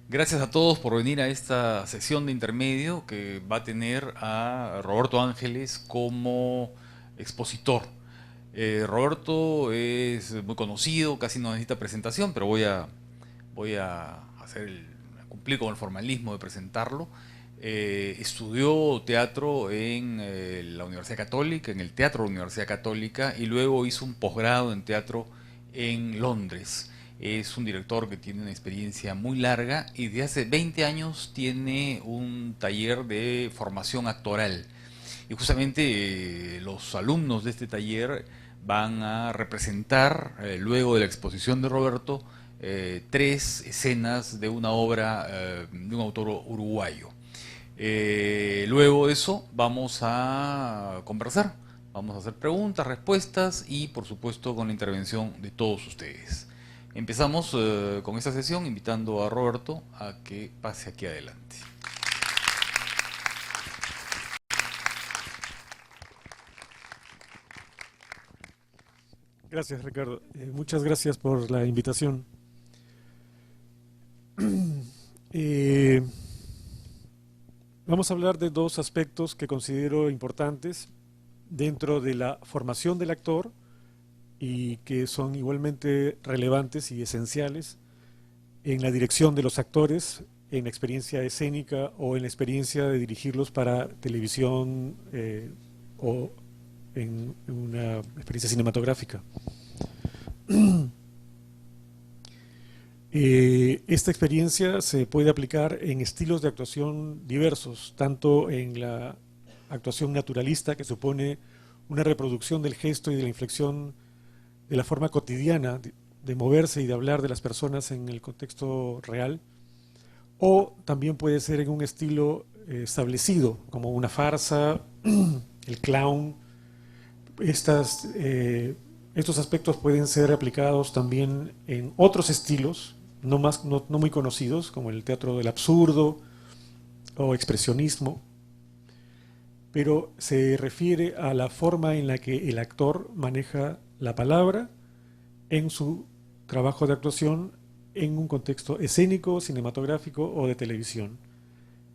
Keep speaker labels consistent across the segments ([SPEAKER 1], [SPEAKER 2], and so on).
[SPEAKER 1] Gracias a todos por venir a esta sesión de intermedio que va a tener a Roberto Ángeles como expositor. Roberto es muy conocido, casi no necesita presentación, pero voy a cumplir con el formalismo de presentarlo. Estudió teatro en la Universidad Católica, en el Teatro de la Universidad Católica, y luego hizo un posgrado en teatro en Londres. Es un director que tiene una experiencia muy larga y de hace 20 años tiene un taller de formación actoral. Y justamente los alumnos de este taller van a representar, luego de la exposición de Roberto, tres escenas de una obra de un autor uruguayo. Luego de eso vamos a conversar, vamos a hacer preguntas, respuestas y por supuesto con la intervención de todos ustedes. Empezamos con esta sesión invitando a Roberto a que pase aquí adelante.
[SPEAKER 2] Gracias, Ricardo. Muchas gracias por la invitación. Eh, Vamos a hablar de dos aspectos que considero importantes dentro de la formación del actor y que son igualmente relevantes y esenciales en la dirección de los actores, en la experiencia escénica o en la experiencia de dirigirlos para televisión o en una experiencia cinematográfica. Esta experiencia se puede aplicar en estilos de actuación diversos, tanto en la actuación naturalista, que supone una reproducción del gesto y de la inflexión de la forma cotidiana de moverse y de hablar de las personas en el contexto real, o también puede ser en un estilo establecido, como una farsa, el clown. Estos aspectos pueden ser aplicados también en otros estilos, no muy conocidos, como el teatro del absurdo o expresionismo, pero se refiere a la forma en la que el actor maneja la palabra en su trabajo de actuación en un contexto escénico, cinematográfico o de televisión,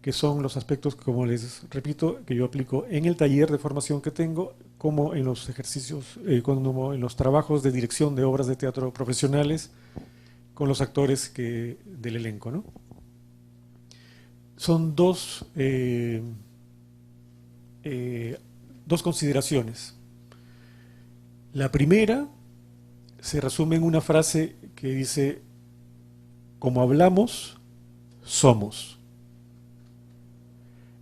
[SPEAKER 2] que son los aspectos, como les repito, que yo aplico en el taller de formación que tengo, como en los ejercicios, como en los trabajos de dirección de obras de teatro profesionales con los actores del elenco, ¿no? Son dos consideraciones. La primera se resume en una frase que dice: como hablamos, somos.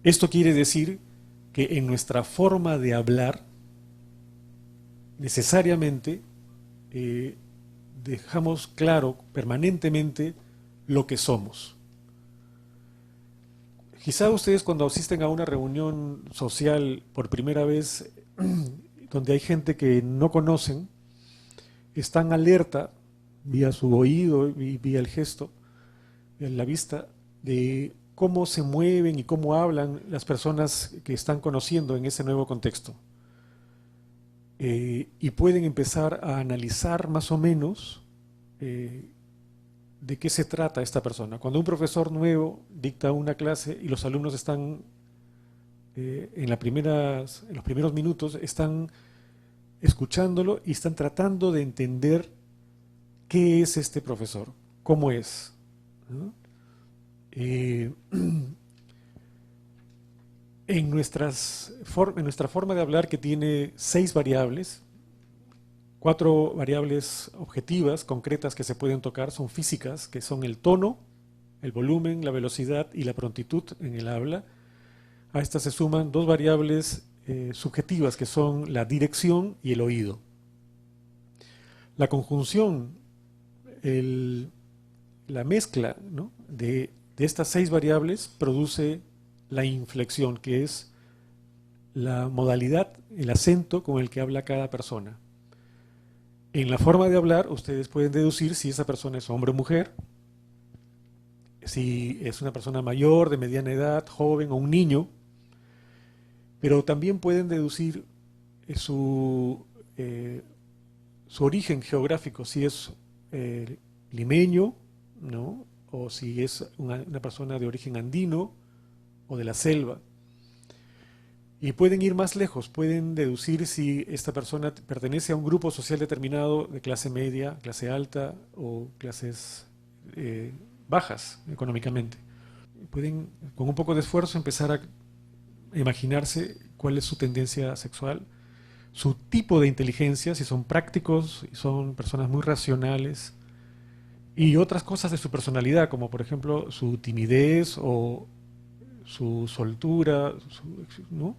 [SPEAKER 2] Esto quiere decir que en nuestra forma de hablar, necesariamente dejamos claro permanentemente lo que somos. Quizá ustedes, cuando asisten a una reunión social por primera vez, donde hay gente que no conocen, están alerta vía su oído y vía el gesto, vía la vista, de cómo se mueven y cómo hablan las personas que están conociendo en ese nuevo contexto. Y pueden empezar a analizar más o menos eh, de qué se trata esta persona. Cuando un profesor nuevo dicta una clase y los alumnos están en los primeros minutos, están escuchándolo y están tratando de entender qué es este profesor, cómo es, ¿no? Eh, en nuestra forma de hablar, que tiene 6 variables, 4 variables objetivas, concretas, que se pueden tocar, son físicas, que son el tono, el volumen, la velocidad y la prontitud en el habla. A estas se suman 2 variables subjetivas, que son la dirección y el oído. La conjunción, el, la mezcla, ¿no?, de estas 6 variables produce la inflexión, que es la modalidad, el acento con el que habla cada persona. En la forma de hablar, ustedes pueden deducir si esa persona es hombre o mujer, si es una persona mayor, de mediana edad, joven o un niño, pero también pueden deducir su, eh, su origen geográfico, si es limeño, ¿no?, o si es una persona de origen andino o de la selva. Y pueden ir más lejos, pueden deducir si esta persona pertenece a un grupo social determinado de clase media, clase alta o clases bajas económicamente. Pueden, con un poco de esfuerzo, empezar a imaginarse cuál es su tendencia sexual, su tipo de inteligencia, si son prácticos, si son personas muy racionales, y otras cosas de su personalidad, como por ejemplo su timidez o su soltura, ¿no?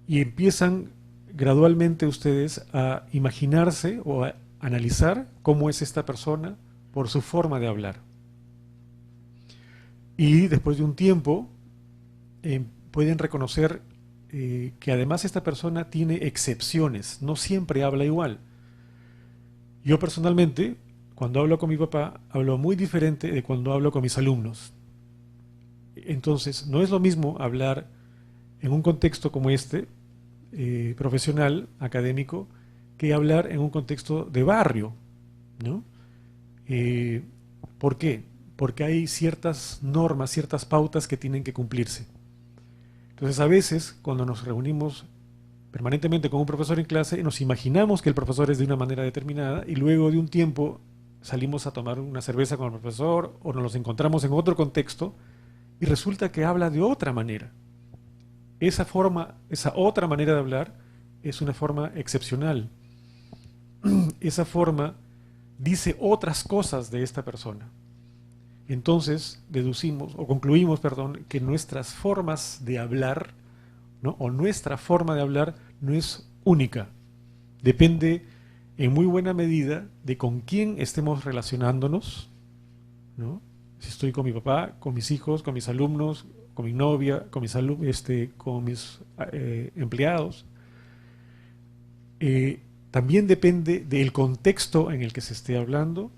[SPEAKER 2] Y empiezan gradualmente ustedes a imaginarse o a analizar cómo es esta persona por su forma de hablar. Y después de un tiempo pueden reconocer que además esta persona tiene excepciones, no siempre habla igual. Yo personalmente, cuando hablo con mi papá, hablo muy diferente de cuando hablo con mis alumnos. Entonces, no es lo mismo hablar en un contexto como este, profesional, académico, que hablar en un contexto de barrio, ¿no? ¿Por qué? Porque hay ciertas normas, ciertas pautas que tienen que cumplirse. Entonces, a veces, cuando nos reunimos permanentemente con un profesor en clase, nos imaginamos que el profesor es de una manera determinada y luego de un tiempo salimos a tomar una cerveza con el profesor o nos encontramos en otro contexto y resulta que habla de otra manera. Esa forma, esa otra manera de hablar es una forma excepcional. Esa forma dice otras cosas de esta persona. Entonces deducimos o concluimos, perdón, que nuestras formas de hablar, ¿no? O nuestra forma de hablar no es única. Depende en muy buena medida de con quién estemos relacionándonos, ¿no? Si estoy con mi papá, con mis hijos, con mis alumnos, con mi novia, con mis empleados. También depende del contexto en el que se esté hablando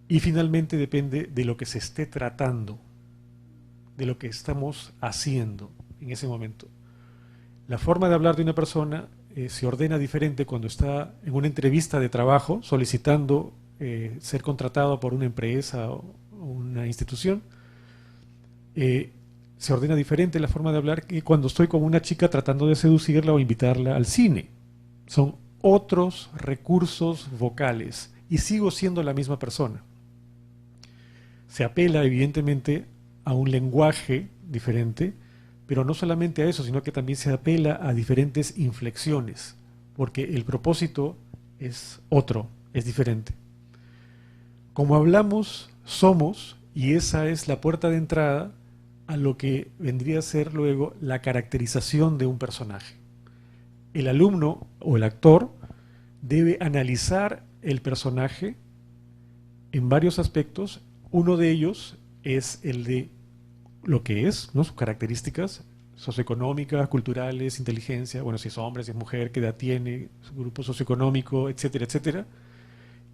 [SPEAKER 2] y finalmente depende de lo que se esté tratando, de lo que estamos haciendo en ese momento. La forma de hablar de una persona se ordena diferente cuando está en una entrevista de trabajo solicitando ser contratado por una empresa o una institución. Se ordena diferente la forma de hablar que cuando estoy con una chica tratando de seducirla o invitarla al cine. Son otros recursos vocales y sigo siendo la misma persona. Se apela evidentemente a un lenguaje diferente, pero no solamente a eso, sino que también se apela a diferentes inflexiones, porque el propósito es otro, es diferente. Como hablamos, somos, y esa es la puerta de entrada a lo que vendría a ser luego la caracterización de un personaje. El alumno o el actor debe analizar el personaje en varios aspectos. Uno de ellos es el de lo que es, ¿no? Sus características socioeconómicas, culturales, inteligencia, bueno, si es hombre, si es mujer, qué edad tiene, su grupo socioeconómico, etcétera, etcétera.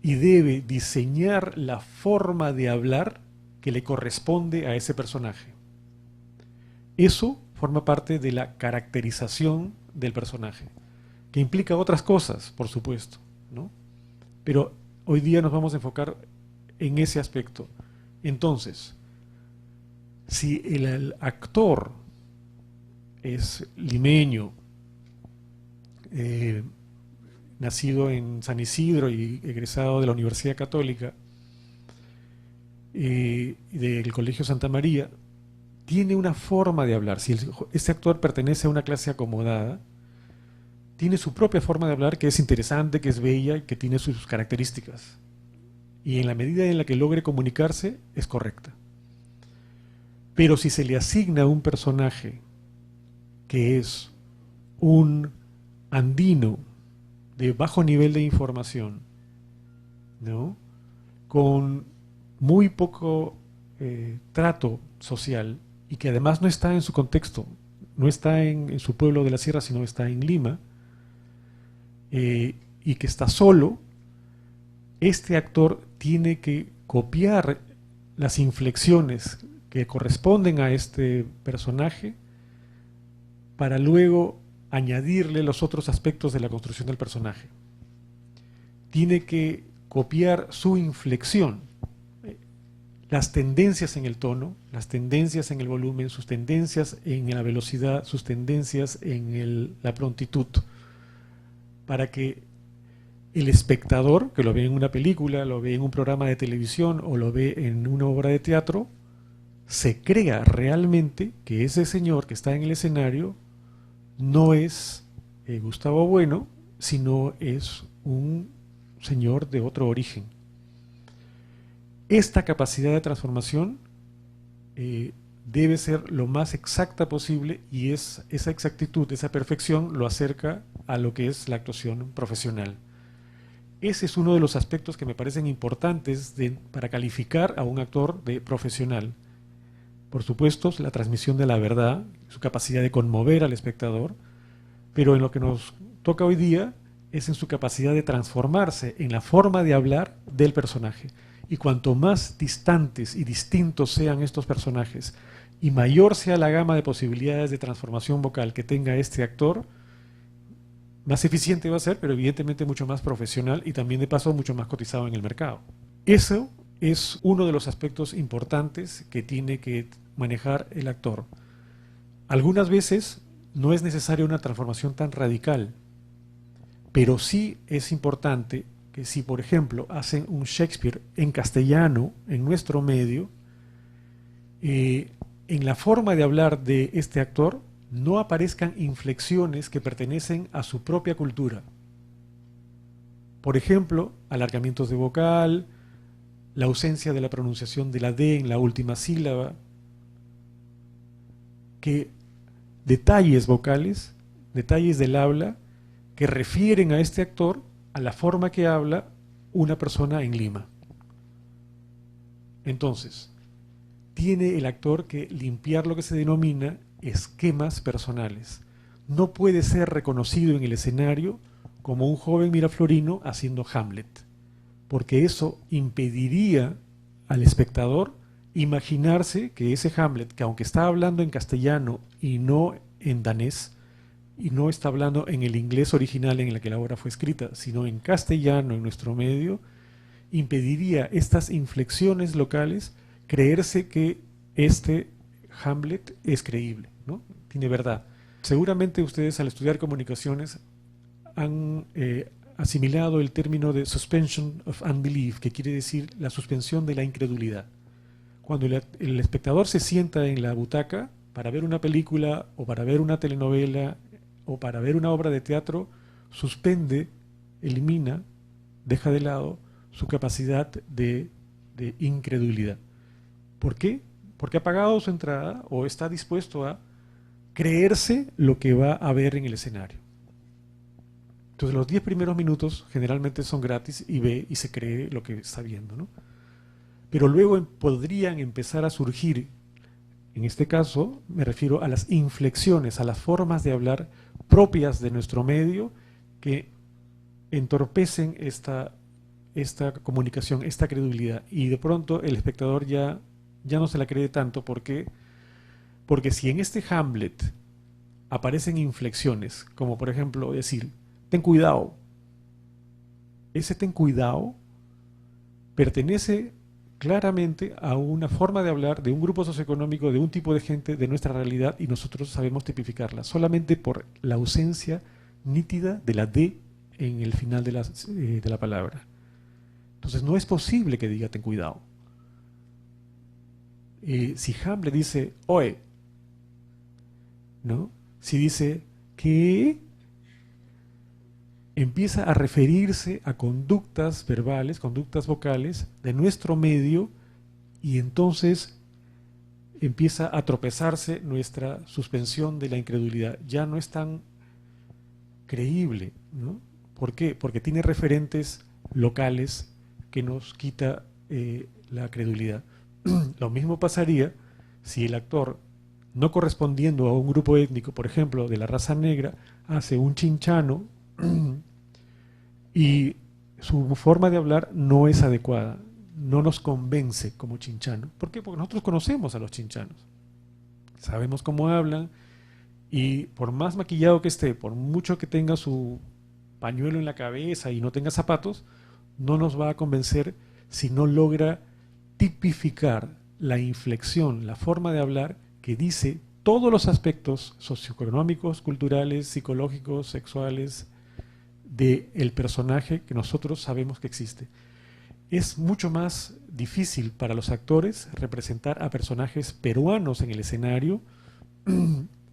[SPEAKER 2] Y debe diseñar la forma de hablar que le corresponde a ese personaje. Eso forma parte de la caracterización del personaje, que implica otras cosas, por supuesto, ¿no? Pero hoy día nos vamos a enfocar en ese aspecto. Entonces, si el actor es limeño, nacido en San Isidro y egresado de la Universidad Católica y del Colegio Santa María, tiene una forma de hablar. Si este actor pertenece a una clase acomodada, tiene su propia forma de hablar que es interesante, que es bella y que tiene sus características. Y en la medida en la que logre comunicarse, es correcta. Pero si se le asigna a un personaje que es un andino de bajo nivel de información, ¿no? Con muy poco trato social y que además no está en su contexto, no está en su pueblo de la sierra, sino está en Lima, y que está solo, este actor tiene que copiar las inflexiones que corresponden a este personaje para luego añadirle los otros aspectos de la construcción del personaje. Tiene que copiar su inflexión. las tendencias en el tono, las tendencias en el volumen, sus tendencias en la velocidad, sus tendencias en la prontitud, para que el espectador, que lo ve en una película, lo ve en un programa de televisión o lo ve en una obra de teatro, se crea realmente que ese señor que está en el escenario no es Gustavo Bueno, sino es un señor de otro origen. Esta capacidad de transformación debe ser lo más exacta posible, y esa exactitud, esa perfección lo acerca a lo que es la actuación profesional. Ese es uno de los aspectos que me parecen importantes para calificar a un actor de profesional. Por supuesto, la transmisión de la verdad, su capacidad de conmover al espectador, pero en lo que nos toca hoy día es en su capacidad de transformarse en la forma de hablar del personaje. Y cuanto más distantes y distintos sean estos personajes y mayor sea la gama de posibilidades de transformación vocal que tenga este actor, más eficiente va a ser, pero evidentemente mucho más profesional y también de paso mucho más cotizado en el mercado. Eso es uno de los aspectos importantes que tiene que manejar el actor. Algunas veces no es necesaria una transformación tan radical, pero sí es importante que si, por ejemplo, hacen un Shakespeare en castellano en nuestro medio, en la forma de hablar de este actor no aparezcan inflexiones que pertenecen a su propia cultura. Por ejemplo, alargamientos de vocal, la ausencia de la pronunciación de la D en la última sílaba, que detalles vocales, detalles del habla, que refieren a este actor a la forma que habla una persona en Lima. Entonces, tiene el actor que limpiar lo que se denomina esquemas personales. No puede ser reconocido en el escenario como un joven miraflorino haciendo Hamlet, porque eso impediría al espectador imaginarse que ese Hamlet, que aunque está hablando en castellano y no en danés, y no está hablando en el inglés original en el que la obra fue escrita, sino en castellano en nuestro medio, impediría estas inflexiones locales creerse que este Hamlet es creíble, ¿no? Tiene verdad. Seguramente ustedes al estudiar comunicaciones han asimilado el término de suspension of unbelief, que quiere decir la suspensión de la incredulidad. Cuando el espectador se sienta en la butaca para ver una película o para ver una telenovela o para ver una obra de teatro, suspende, elimina, deja de lado su capacidad de incredulidad. ¿Por qué? Porque ha pagado su entrada o está dispuesto a creerse lo que va a ver en el escenario. Entonces los 10 primeros minutos generalmente son gratis y ve y se cree lo que está viendo, ¿no? Pero luego podrían empezar a surgir, en este caso me refiero a las inflexiones, a las formas de hablar propias de nuestro medio que entorpecen esta comunicación, esta credulidad, y de pronto el espectador ya no se la cree tanto. ¿Por qué? Porque si en este Hamlet aparecen inflexiones, como por ejemplo decir, ten cuidado, ese ten cuidado pertenece claramente a una forma de hablar de un grupo socioeconómico, de un tipo de gente de nuestra realidad, y nosotros sabemos tipificarla solamente por la ausencia nítida de la D en el final de la palabra. Entonces no es posible que diga ten cuidado. Si Hamlet dice oe, ¿no? Si dice que, empieza a referirse a conductas verbales, conductas vocales de nuestro medio, y entonces empieza a tropezarse nuestra suspensión de la incredulidad. Ya no es tan creíble, ¿no? ¿Por qué? Porque tiene referentes locales que nos quita la credulidad. Lo mismo pasaría si el actor, no correspondiendo a un grupo étnico, por ejemplo, de la raza negra, hace un chinchano y su forma de hablar no es adecuada, no nos convence como chinchano. ¿Por qué? Porque nosotros conocemos a los chinchanos, sabemos cómo hablan, y por más maquillado que esté, por mucho que tenga su pañuelo en la cabeza y no tenga zapatos, no nos va a convencer si no logra tipificar la inflexión, la forma de hablar que dice todos los aspectos socioeconómicos, culturales, psicológicos, sexuales del personaje que nosotros sabemos que existe. Es mucho más difícil para los actores representar a personajes peruanos en el escenario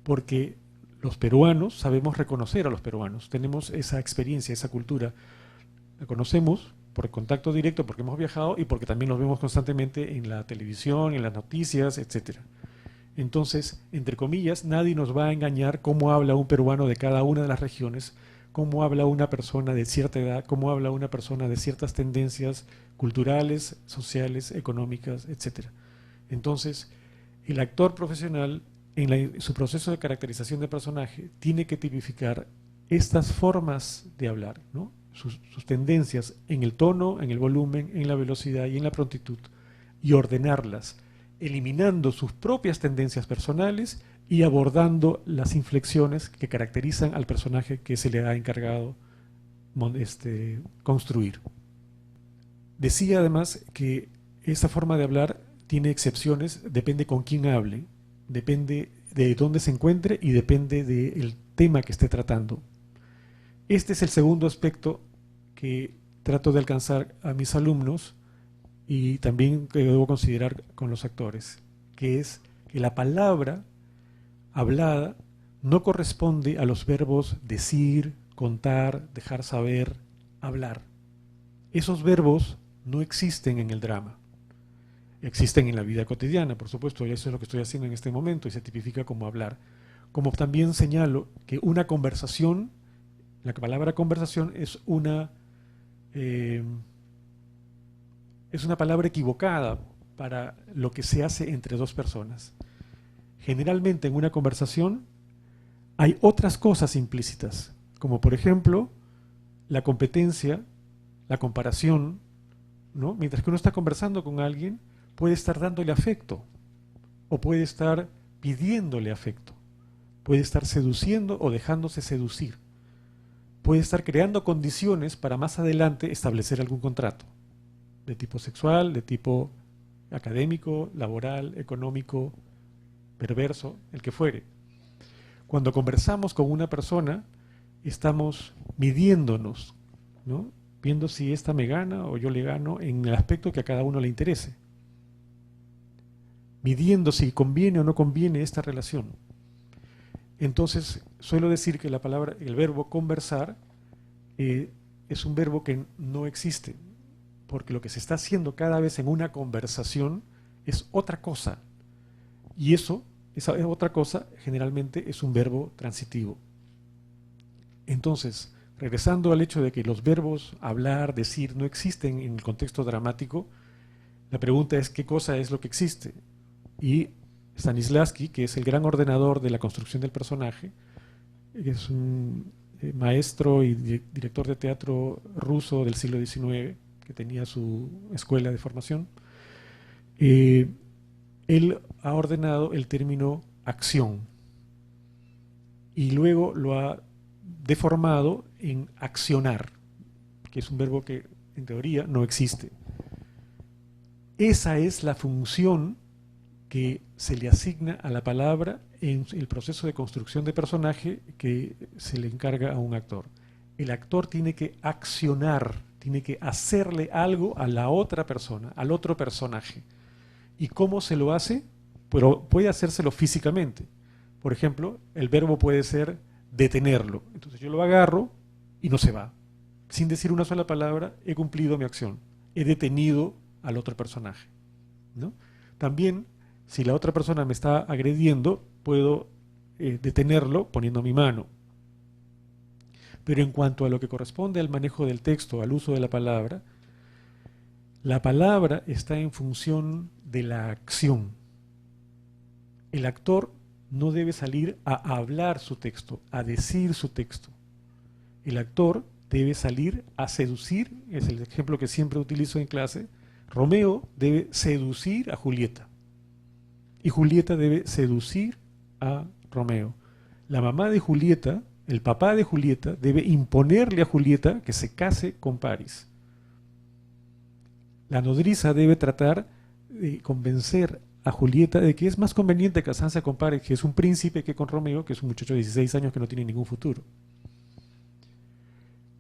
[SPEAKER 2] porque los peruanos sabemos reconocer a los peruanos, tenemos esa experiencia, esa cultura, la conocemos por contacto directo, porque hemos viajado y porque también los vemos constantemente en la televisión, en las noticias, etcétera. Entonces, entre comillas, nadie nos va a engañar cómo habla un peruano de cada una de las regiones, cómo habla una persona de cierta edad, cómo habla una persona de ciertas tendencias culturales, sociales, económicas, etcétera. Entonces, el actor profesional, en su proceso de caracterización de personaje, tiene que tipificar estas formas de hablar, ¿no? Sus tendencias en el tono, en el volumen, en la velocidad y en la prontitud, y ordenarlas, eliminando sus propias tendencias personales y abordando las inflexiones que caracterizan al personaje que se le ha encargado construir. Decía además que esa forma de hablar tiene excepciones, depende con quién hable, depende de dónde se encuentre y depende del tema que esté tratando. Este es el segundo aspecto que trato de alcanzar a mis alumnos y también que debo considerar con los actores, que es que la palabra hablada no corresponde a los verbos decir, contar, dejar saber, hablar. Esos verbos no existen en el drama. Existen en la vida cotidiana, por supuesto, y eso es lo que estoy haciendo en este momento y se tipifica como hablar. Como también señalo que una conversación, la palabra conversación es una palabra equivocada para lo que se hace entre dos personas. Generalmente en una conversación hay otras cosas implícitas, como por ejemplo la competencia, la comparación, ¿no? Mientras que uno está conversando con alguien, puede estar dándole afecto o puede estar pidiéndole afecto, puede estar seduciendo o dejándose seducir, puede estar creando condiciones para más adelante establecer algún contrato de tipo sexual, de tipo académico, laboral, económico, perverso, el que fuere. Cuando conversamos con una persona, estamos midiéndonos, ¿no? Viendo si ésta me gana o yo le gano en el aspecto que a cada uno le interese. Midiendo si conviene o no conviene esta relación. Entonces, suelo decir que el verbo conversar es un verbo que no existe, porque lo que se está haciendo cada vez en una conversación es otra cosa. Y esa otra cosa generalmente es un verbo transitivo. Entonces, regresando al hecho de que los verbos hablar, decir, no existen en el contexto dramático, la pregunta es ¿qué cosa es lo que existe? Y Stanislavski, que es el gran ordenador de la construcción del personaje, es un maestro y director de teatro ruso del siglo XIX, que tenía su escuela de formación, él ha ordenado el término acción y luego lo ha deformado en accionar, que es un verbo que en teoría no existe. Esa es la función que se le asigna a la palabra en el proceso de construcción de personaje que se le encarga a un actor. El actor tiene que accionar, tiene que hacerle algo a la otra persona, al otro personaje. ¿Y cómo se lo hace? Pero puede hacérselo físicamente. Por ejemplo, el verbo puede ser detenerlo. Entonces yo lo agarro y no se va. Sin decir una sola palabra, he cumplido mi acción. He detenido al otro personaje, ¿no? También, si la otra persona me está agrediendo, puedo detenerlo poniendo mi mano. Pero en cuanto a lo que corresponde al manejo del texto, al uso de la palabra está en función de la acción. El actor no debe salir a hablar su texto, a decir su texto. El actor debe salir a seducir, es el ejemplo que siempre utilizo en clase. Romeo debe seducir a Julieta y Julieta debe seducir a Romeo. La mamá de Julieta, el papá de Julieta, debe imponerle a Julieta que se case con Paris. La nodriza debe tratar convencer a Julieta de que es más conveniente que Sansa compare que es un príncipe que con Romeo, que es un muchacho de 16 años que no tiene ningún futuro.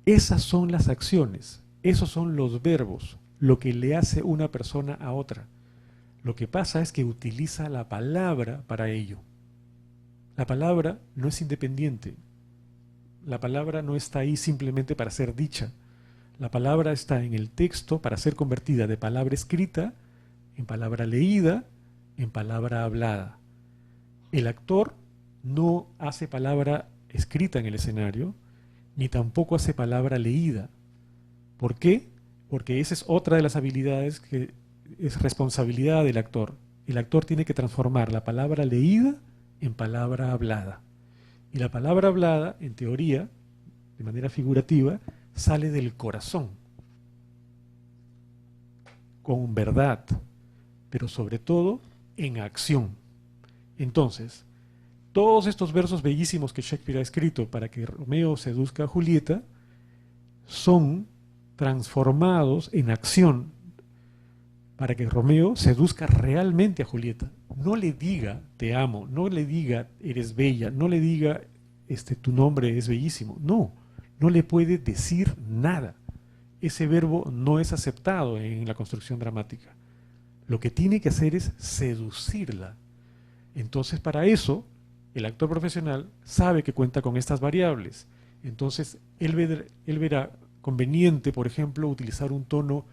[SPEAKER 2] Esas son las acciones, esos son los verbos, lo que le hace una persona a otra. Lo que pasa es que utiliza la palabra para ello. La palabra no es independiente. La palabra no está ahí simplemente para ser dicha. La palabra está en el texto para ser convertida de palabra escrita en palabra leída, en palabra hablada. El actor no hace palabra escrita en el escenario, ni tampoco hace palabra leída. ¿Por qué? Porque esa es otra de las habilidades que es responsabilidad del actor. El actor tiene que transformar la palabra leída en palabra hablada. Y la palabra hablada, en teoría, de manera figurativa, sale del corazón, con verdad, pero sobre todo en acción. Entonces, todos estos versos bellísimos que Shakespeare ha escrito para que Romeo seduzca a Julieta son transformados en acción para que Romeo seduzca realmente a Julieta. No le diga te amo, no le diga eres bella, no le diga tu nombre es bellísimo. No, no le puede decir nada. Ese verbo no es aceptado en la construcción dramática. Lo que tiene que hacer es seducirla. Entonces, para eso, el actor profesional sabe que cuenta con estas variables. Entonces, él verá conveniente, por ejemplo, utilizar un tono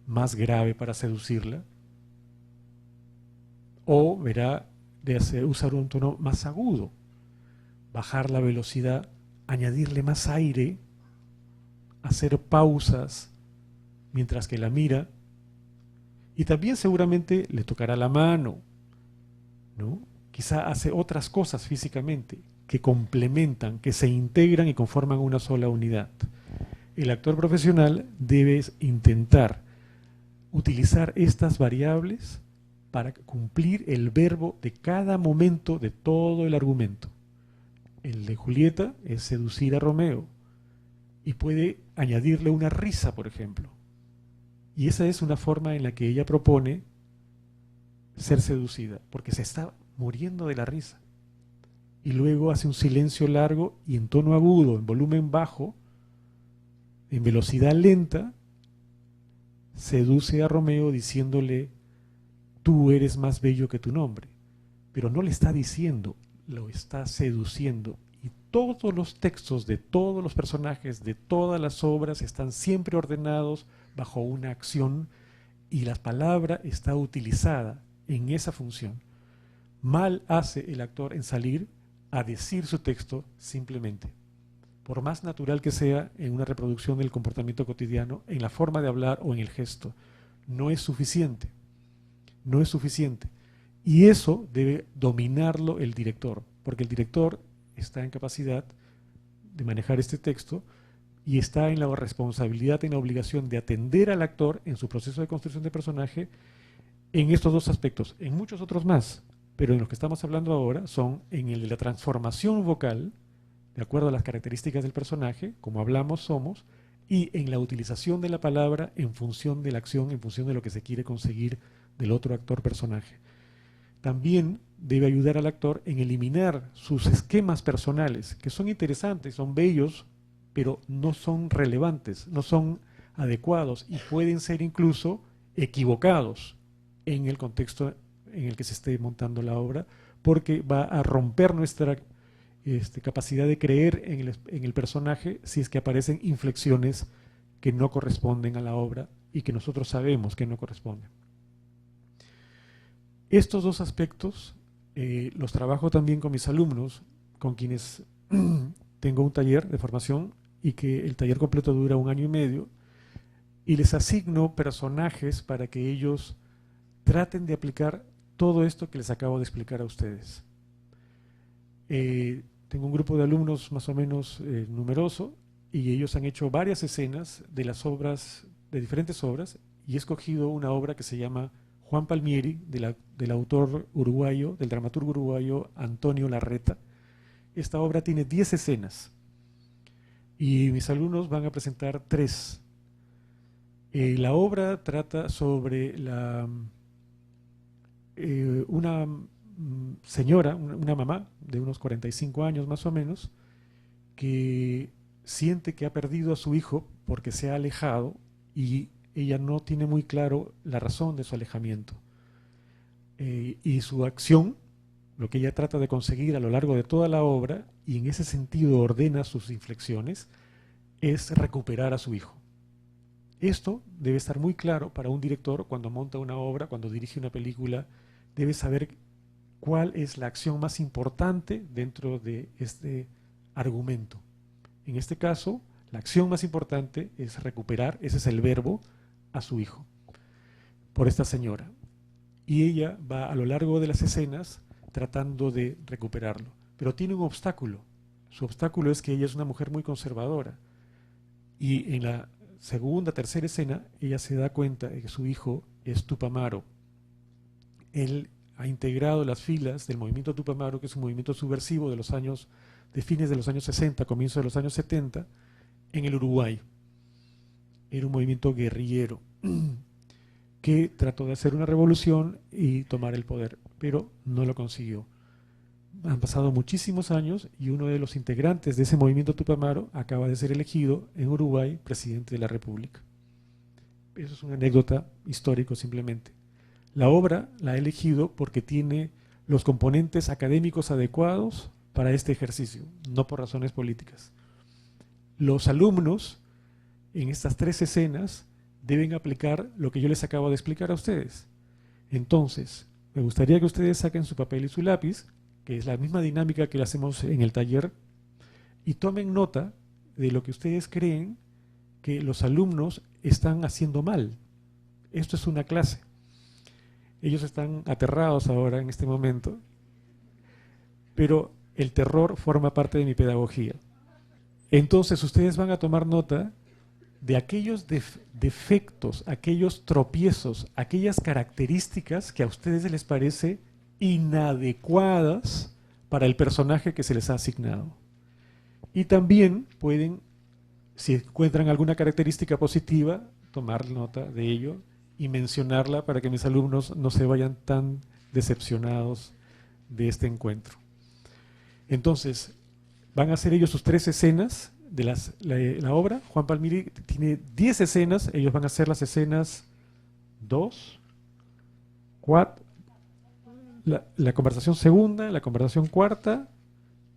[SPEAKER 2] más grave para seducirla, o verá usar un tono más agudo, bajar la velocidad, añadirle más aire, hacer pausas mientras que la mira, y también seguramente le tocará la mano, ¿no? Quizá hace otras cosas físicamente que complementan, que se integran y conforman una sola unidad. El actor profesional debe intentar utilizar estas variables para cumplir el verbo de cada momento de todo el argumento. El de Julieta es seducir a Romeo y puede añadirle una risa, por ejemplo. Y esa es una forma en la que ella propone ser seducida, porque se está muriendo de la risa. Y luego hace un silencio largo y en tono agudo, en volumen bajo, en velocidad lenta, seduce a Romeo diciéndole, tú eres más bello que tu nombre. Pero no le está diciendo, lo está seduciendo. Y todos los textos de todos los personajes, de todas las obras, están siempre ordenados bajo una acción y la palabra está utilizada en esa función. Mal hace el actor en salir a decir su texto simplemente. Por más natural que sea en una reproducción del comportamiento cotidiano, en la forma de hablar o en el gesto, no es suficiente. No es suficiente. Y eso debe dominarlo el director, porque el director está en capacidad de manejar este texto y está en la responsabilidad, en la obligación de atender al actor en su proceso de construcción de personaje en estos dos aspectos, en muchos otros más, pero en los que estamos hablando ahora son en el de la transformación vocal, de acuerdo a las características del personaje, como hablamos, somos, y en la utilización de la palabra en función de la acción, en función de lo que se quiere conseguir del otro actor-personaje. También debe ayudar al actor en eliminar sus esquemas personales, que son interesantes, son bellos, pero no son relevantes, no son adecuados y pueden ser incluso equivocados en el contexto en el que se esté montando la obra, porque va a romper nuestra capacidad de creer en el personaje si es que aparecen inflexiones que no corresponden a la obra y que nosotros sabemos que no corresponden. Estos dos aspectos los trabajo también con mis alumnos, con quienes tengo un taller de formación y que el taller completo dura 1 año y medio, y les asigno personajes para que ellos traten de aplicar todo esto que les acabo de explicar a ustedes. Tengo un grupo de alumnos más o menos numeroso y ellos han hecho varias escenas de las obras, de diferentes obras, y he escogido una obra que se llama Juan Palmieri, del autor uruguayo, del dramaturgo uruguayo Antonio Larreta. Esta obra tiene 10 escenas y mis alumnos van a presentar 3. La obra trata sobre una señora, una mamá de unos 45 años más o menos, que siente que ha perdido a su hijo porque se ha alejado y ella no tiene muy claro la razón de su alejamiento. Y su acción, lo que ella trata de conseguir a lo largo de toda la obra, y en ese sentido ordena sus inflexiones, es recuperar a su hijo. Esto debe estar muy claro para un director cuando monta una obra, cuando dirige una película, debe saber cuál es la acción más importante dentro de este argumento. En este caso, la acción más importante es recuperar, ese es el verbo, a su hijo, por esta señora. Y ella va a lo largo de las escenas tratando de recuperarlo. Pero tiene un obstáculo. Su obstáculo es que ella es una mujer muy conservadora. Y en la segunda, tercera escena, ella se da cuenta de que su hijo es Tupamaro. Él ha integrado las filas del movimiento Tupamaro, que es un movimiento subversivo de fines de los años 60, comienzo de los años 70, en el Uruguay. Era un movimiento guerrillero que trató de hacer una revolución y tomar el poder, pero no lo consiguió. Han pasado muchísimos años y uno de los integrantes de ese movimiento Tupamaro acaba de ser elegido en Uruguay presidente de la República. Eso es una anécdota histórica simplemente. La obra la he elegido porque tiene los componentes académicos adecuados para este ejercicio, no por razones políticas. Los alumnos en estas 3 escenas deben aplicar lo que yo les acabo de explicar a ustedes. Entonces, me gustaría que ustedes saquen su papel y su lápiz, que es la misma dinámica que hacemos en el taller, y tomen nota de lo que ustedes creen que los alumnos están haciendo mal. Esto es una clase. Ellos están aterrados ahora en este momento, pero el terror forma parte de mi pedagogía. Entonces ustedes van a tomar nota de aquellos defectos, aquellos tropiezos, aquellas características que a ustedes les parece inadecuadas para el personaje que se les ha asignado. Y también pueden, si encuentran alguna característica positiva, tomar nota de ello y mencionarla para que mis alumnos no se vayan tan decepcionados de este encuentro. Entonces, van a hacer ellos sus 3 escenas de la obra. Juan Palmiri tiene 10 escenas, ellos van a hacer las escenas 2, 4, la conversación segunda, la conversación cuarta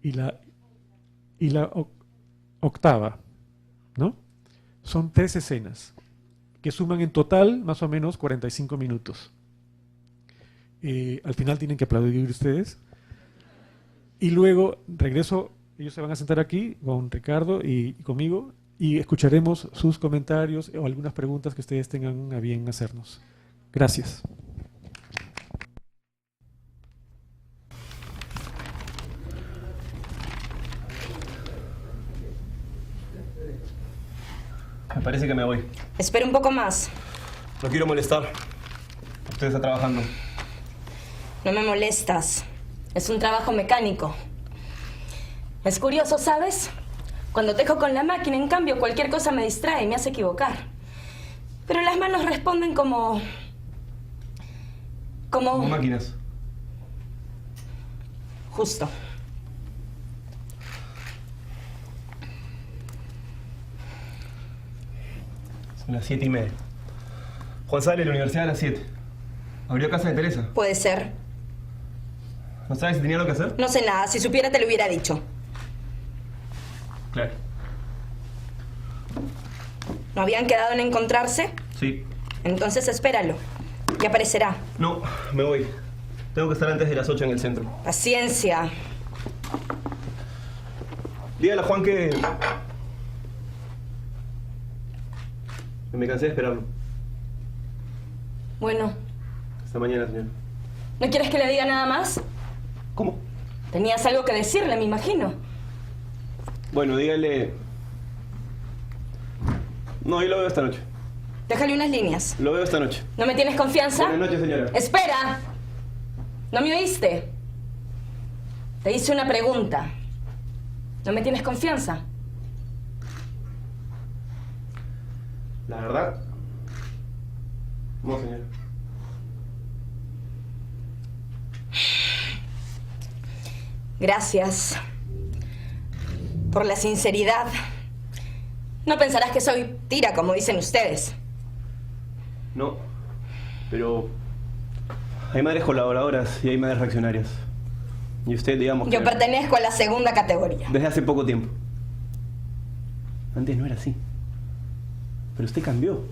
[SPEAKER 2] y la octava, ¿no? Son 3 escenas que suman en total más o menos 45 minutos. Al final tienen que aplaudir ustedes. Y luego regreso, ellos se van a sentar aquí con Ricardo y conmigo y escucharemos sus comentarios o algunas preguntas que ustedes tengan a bien hacernos. Gracias.
[SPEAKER 3] Me parece que me voy.
[SPEAKER 4] Espera un poco más.
[SPEAKER 3] No quiero molestar. Usted está trabajando.
[SPEAKER 4] No me molestas. Es un trabajo mecánico. Es curioso, ¿sabes? Cuando tejo con la máquina, en cambio, cualquier cosa me distrae y me hace equivocar. Pero las manos responden como
[SPEAKER 3] máquinas.
[SPEAKER 4] Justo.
[SPEAKER 3] Son las 7:30. Juan sale de la universidad a las 7. ¿Abrió casa de Teresa?
[SPEAKER 4] Puede ser.
[SPEAKER 3] ¿No sabes si tenía algo que hacer?
[SPEAKER 4] No sé nada. Si supiera, te lo hubiera dicho.
[SPEAKER 3] Claro.
[SPEAKER 4] ¿No habían quedado en encontrarse?
[SPEAKER 3] Sí.
[SPEAKER 4] Entonces espéralo. Ya aparecerá.
[SPEAKER 3] No, me voy. Tengo que estar antes de las 8 en el centro.
[SPEAKER 4] Paciencia.
[SPEAKER 3] Dígale a Juan que me cansé de esperarlo.
[SPEAKER 4] Bueno.
[SPEAKER 3] Hasta mañana, señor.
[SPEAKER 4] ¿No quieres que le diga nada más?
[SPEAKER 3] ¿Cómo?
[SPEAKER 4] Tenías algo que decirle, me imagino.
[SPEAKER 3] Bueno, dígale... No, yo lo veo esta noche.
[SPEAKER 4] Déjale unas líneas.
[SPEAKER 3] Lo veo esta noche.
[SPEAKER 4] ¿No me tienes confianza?
[SPEAKER 3] Buenas noches, señora.
[SPEAKER 4] ¡Espera! ¿No me oíste? Te hice una pregunta. ¿No me tienes confianza?
[SPEAKER 3] ¿La verdad? No, señora.
[SPEAKER 4] Gracias por la sinceridad. No pensarás que soy tira, como dicen ustedes.
[SPEAKER 3] No, pero hay madres colaboradoras y hay madres reaccionarias. Y usted, digamos
[SPEAKER 4] Yo pertenezco a la segunda categoría.
[SPEAKER 3] Desde hace poco tiempo. Antes no era así. Pero usted cambió.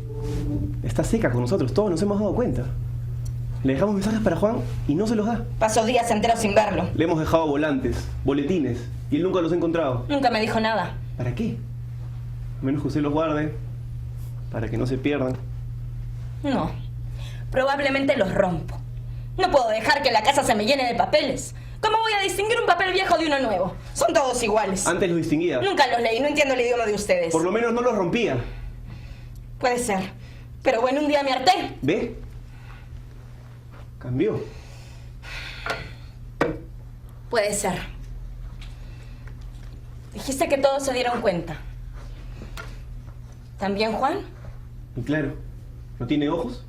[SPEAKER 3] Está seca con nosotros, todos nos hemos dado cuenta. Le dejamos mensajes para Juan y no se los da.
[SPEAKER 4] Paso días enteros sin verlo.
[SPEAKER 3] Le hemos dejado volantes, boletines, y él nunca los ha encontrado.
[SPEAKER 4] Nunca me dijo nada.
[SPEAKER 3] ¿Para qué? A menos que usted los guarde, para que no se pierdan.
[SPEAKER 4] No. Probablemente los rompo. No puedo dejar que la casa se me llene de papeles. ¿Cómo voy a distinguir un papel viejo de uno nuevo? Son todos iguales.
[SPEAKER 3] Antes los distinguía.
[SPEAKER 4] Nunca los leí, no entiendo el idioma de ustedes.
[SPEAKER 3] Por lo menos no los rompía.
[SPEAKER 4] Puede ser. Pero bueno, un día me harté.
[SPEAKER 3] ¿Ve? Cambió.
[SPEAKER 4] Puede ser. Dijiste que todos se dieron cuenta. ¿También Juan?
[SPEAKER 3] Y claro, ¿no tiene ojos?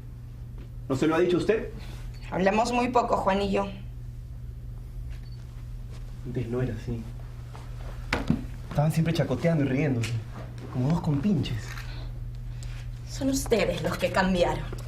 [SPEAKER 3] ¿No se lo ha dicho usted?
[SPEAKER 4] Hablamos muy poco, Juan y yo.
[SPEAKER 3] Antes no era así. Estaban siempre chacoteando y riéndose, como dos compinches.
[SPEAKER 4] Son ustedes los que cambiaron.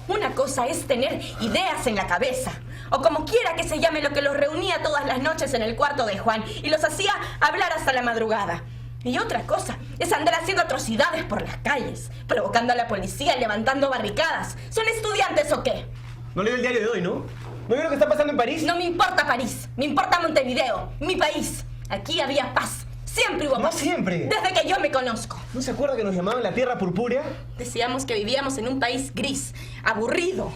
[SPEAKER 4] Una cosa es tener ideas en la cabeza, o como quiera que se llame lo que los reunía todas las noches en el cuarto de Juan y los hacía hablar hasta la madrugada. Y otra cosa es andar haciendo atrocidades por las calles, provocando a la policía y levantando barricadas. ¿Son estudiantes o qué?
[SPEAKER 3] No leo el diario de hoy, ¿no? ¿No veo lo que está pasando en París?
[SPEAKER 4] No me importa París, me importa Montevideo, mi país. Aquí había paz, siempre hubo
[SPEAKER 3] No
[SPEAKER 4] paz.
[SPEAKER 3] siempre.
[SPEAKER 4] Desde que yo me conozco.
[SPEAKER 3] ¿No se acuerda que nos llamaban la Tierra Purpúrea?
[SPEAKER 4] Decíamos que vivíamos en un país gris, aburrido.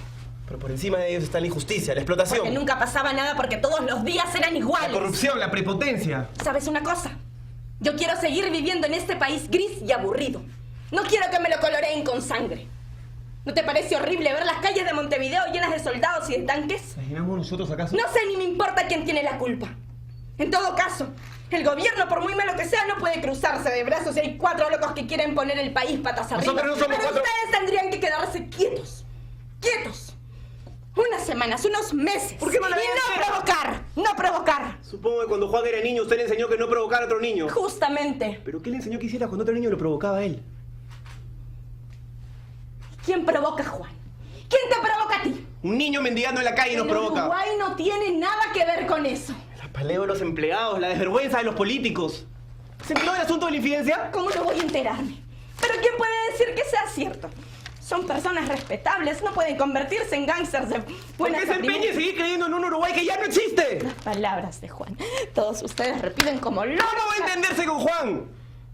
[SPEAKER 3] Pero por encima de ellos está la injusticia, la explotación.
[SPEAKER 4] Porque nunca pasaba nada porque todos los días eran iguales.
[SPEAKER 3] La corrupción, la prepotencia.
[SPEAKER 4] ¿Sabes una cosa? Yo quiero seguir viviendo en este país gris y aburrido. No quiero que me lo coloreen con sangre. ¿No te parece horrible ver las calles de Montevideo llenas de soldados y de tanques?
[SPEAKER 3] ¿Imaginamos nosotros acaso?
[SPEAKER 4] No sé ni me importa quién tiene la culpa. En todo caso, el gobierno, por muy malo que sea, no puede cruzarse de brazos si hay 4 locos que quieren poner el país patas arriba.
[SPEAKER 3] Nosotros no somos
[SPEAKER 4] Pero
[SPEAKER 3] 4.
[SPEAKER 4] ustedes tendrían que quedarse quietos. Quietos. Unas semanas, unos meses.
[SPEAKER 3] ¿Por qué no la
[SPEAKER 4] y
[SPEAKER 3] dejan
[SPEAKER 4] no
[SPEAKER 3] hacer?
[SPEAKER 4] provocar, no provocar.
[SPEAKER 3] Supongo que cuando Juan era niño usted le enseñó que no provocara a otro niño.
[SPEAKER 4] Justamente.
[SPEAKER 3] ¿Pero qué le enseñó que hiciera cuando otro niño lo provocaba a él?
[SPEAKER 4] ¿Quién provoca a Juan? ¿Quién te provoca a ti?
[SPEAKER 3] Un niño mendigando en la calle nos
[SPEAKER 4] El
[SPEAKER 3] provoca.
[SPEAKER 4] Uruguay no tiene nada que ver con eso.
[SPEAKER 3] El paleo de los empleados, la desvergüenza de los políticos. ¿Se enteró del asunto de la infidencia?
[SPEAKER 4] ¿Cómo no voy a enterarme? ¿Pero quién puede decir que sea cierto? Son personas respetables, no pueden convertirse en gángsters de
[SPEAKER 3] ¿Por
[SPEAKER 4] buenas
[SPEAKER 3] qué se
[SPEAKER 4] a
[SPEAKER 3] empeña en
[SPEAKER 4] primeras?
[SPEAKER 3] seguir creyendo en un Uruguay que ya no existe?
[SPEAKER 4] Las palabras de Juan. Todos ustedes repiten como locos.
[SPEAKER 3] ¿Cómo va a entenderse con Juan?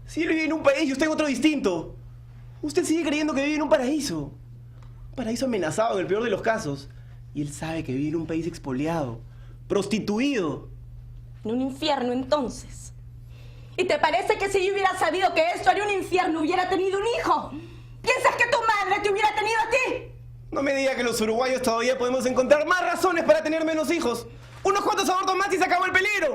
[SPEAKER 3] Si él vive en un país y usted en otro distinto. Usted sigue creyendo que vive en un paraíso. Un paraíso amenazado en el peor de los casos. Y él sabe que vive en un país expoliado, prostituido.
[SPEAKER 4] En un infierno, entonces. ¿Y te parece que si yo hubiera sabido que esto haría un infierno, hubiera tenido un hijo? ¿Piensas que tu madre te hubiera tenido a ti?
[SPEAKER 3] No me diga que los uruguayos todavía podemos encontrar más razones para tener menos hijos. Unos cuantos abortos más y se acabó el peligro.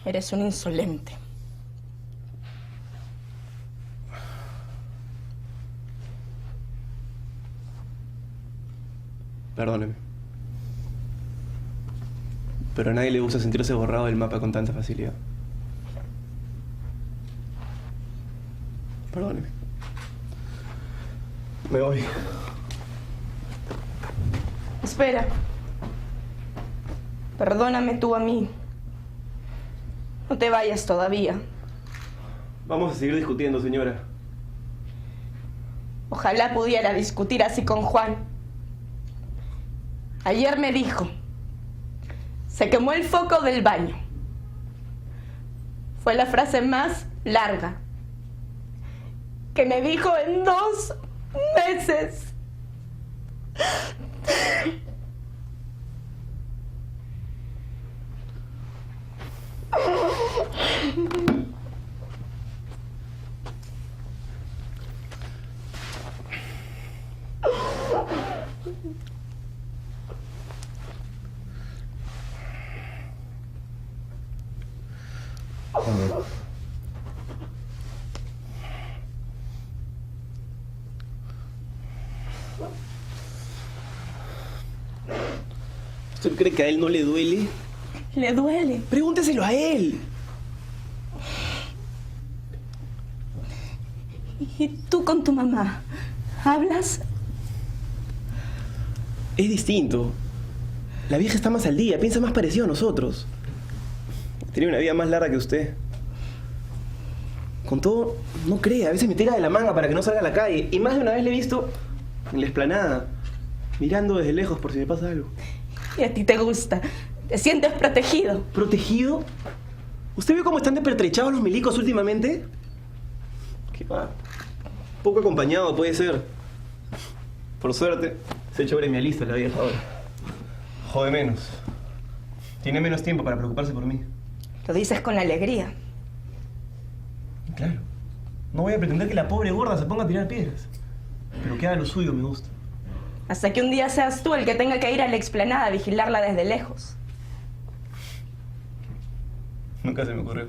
[SPEAKER 4] Eres un insolente.
[SPEAKER 3] Perdóneme. Pero a nadie le gusta sentirse borrado del mapa con tanta facilidad. Perdóneme. Me voy.
[SPEAKER 4] Espera. Perdóname tú a mí. No te vayas todavía.
[SPEAKER 3] Vamos a seguir discutiendo, señora.
[SPEAKER 4] Ojalá pudiera discutir así con Juan. Ayer me dijo, se quemó el foco del baño. Fue la frase más larga que me dijo en 2 meses.
[SPEAKER 3] ¿Usted cree que a él no le duele?
[SPEAKER 4] Le duele.
[SPEAKER 3] Pregúnteselo a él.
[SPEAKER 4] ¿Y tú con tu mamá? ¿Hablas?
[SPEAKER 3] Es distinto. La vieja está más al día, piensa más parecido a nosotros. Tiene una vida más larga que usted. Con todo, no cree, a veces me tira de la manga para que no salga a la calle. Y más de una vez le he visto en la explanada, mirando desde lejos por si me pasa algo.
[SPEAKER 4] Y a ti te gusta. Te sientes protegido.
[SPEAKER 3] ¿Protegido? ¿Usted ve cómo están de pertrechados los milicos últimamente? ¿Qué va? Poco acompañado puede ser. Por suerte, se ha hecho gremialista la vieja ahora. Jode menos. Tiene menos tiempo para preocuparse por mí.
[SPEAKER 4] Lo dices con alegría.
[SPEAKER 3] Claro. No voy a pretender que la pobre gorda se ponga a tirar piedras. Pero que haga lo suyo me gusta.
[SPEAKER 4] Hasta que un día seas tú el que tenga que ir a la explanada a vigilarla desde lejos.
[SPEAKER 3] Nunca se me ocurrió.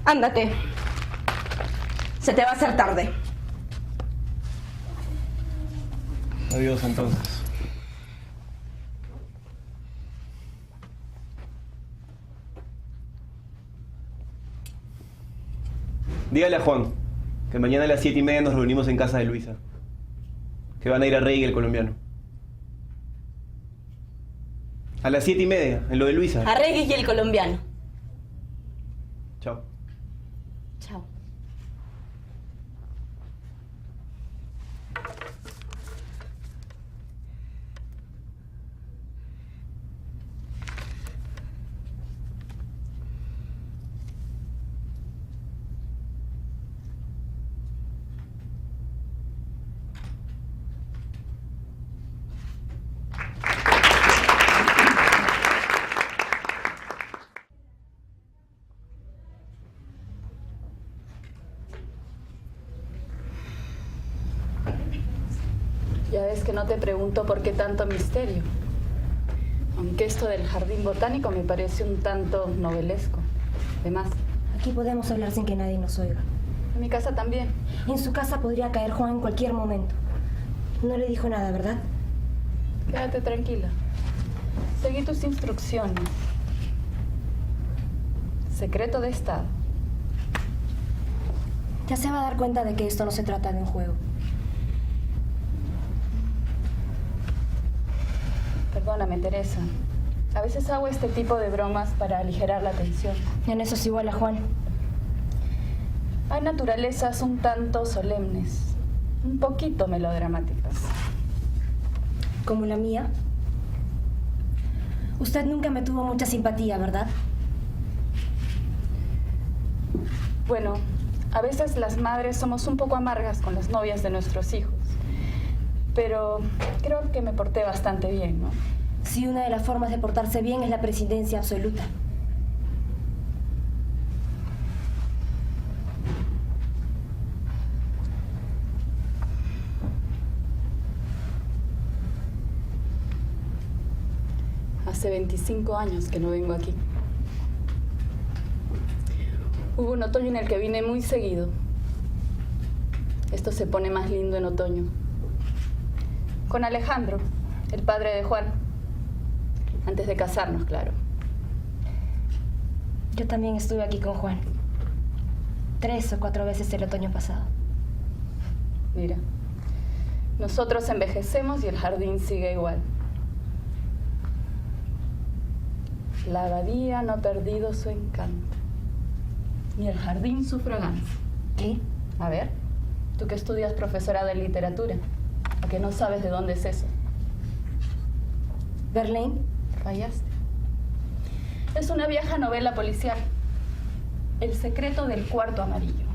[SPEAKER 4] Ándate. Se te va a hacer tarde.
[SPEAKER 3] Adiós entonces. Dígale a Juan que mañana a las 7:30 nos reunimos en casa de Luisa. Que van a ir a Rey, el colombiano. A las 7:30, en lo de Luisa.
[SPEAKER 4] A Regis y el colombiano.
[SPEAKER 3] Chao.
[SPEAKER 4] Chao.
[SPEAKER 5] Ya ves que no te pregunto por qué tanto misterio. Aunque esto del jardín botánico me parece un tanto novelesco. Además,
[SPEAKER 6] Aquí podemos hablar sin que nadie nos oiga.
[SPEAKER 5] en mi casa también.
[SPEAKER 6] En su casa podría caer Juan en cualquier momento. No le dijo nada, ¿verdad?
[SPEAKER 5] Quédate tranquila. Seguí tus instrucciones. Secreto de Estado.
[SPEAKER 6] Ya se va a dar cuenta de que esto no se trata de un juego.
[SPEAKER 5] Perdóname, Teresa. A veces hago este tipo de bromas para aligerar la tensión.
[SPEAKER 6] En eso es igual a Juan.
[SPEAKER 5] Hay naturalezas un tanto solemnes, un poquito melodramáticas.
[SPEAKER 6] Como la mía. Usted nunca me tuvo mucha simpatía, ¿verdad?
[SPEAKER 5] Bueno, a veces las madres somos un poco amargas con las novias de nuestros hijos. Pero creo que me porté bastante bien, ¿no?
[SPEAKER 6] Sí, una de las formas de portarse bien es la presidencia absoluta.
[SPEAKER 5] Hace 25 años que no vengo aquí. Hubo un otoño en el que vine muy seguido. Esto se pone más lindo en otoño. Con Alejandro, el padre de Juan. Antes de casarnos, claro.
[SPEAKER 6] Yo también estuve aquí con Juan. 3 o 4 veces el otoño pasado.
[SPEAKER 5] Mira, nosotros envejecemos y el jardín sigue igual. La abadía no ha perdido su encanto, ni el jardín su fragancia.
[SPEAKER 6] ¿Qué?
[SPEAKER 5] A ver, tú que estudias profesorado en literatura, ¿a que no sabes de dónde es eso?
[SPEAKER 6] ¿Verlaine?
[SPEAKER 5] Fallaste. Es una vieja novela policial. El secreto del cuarto amarillo.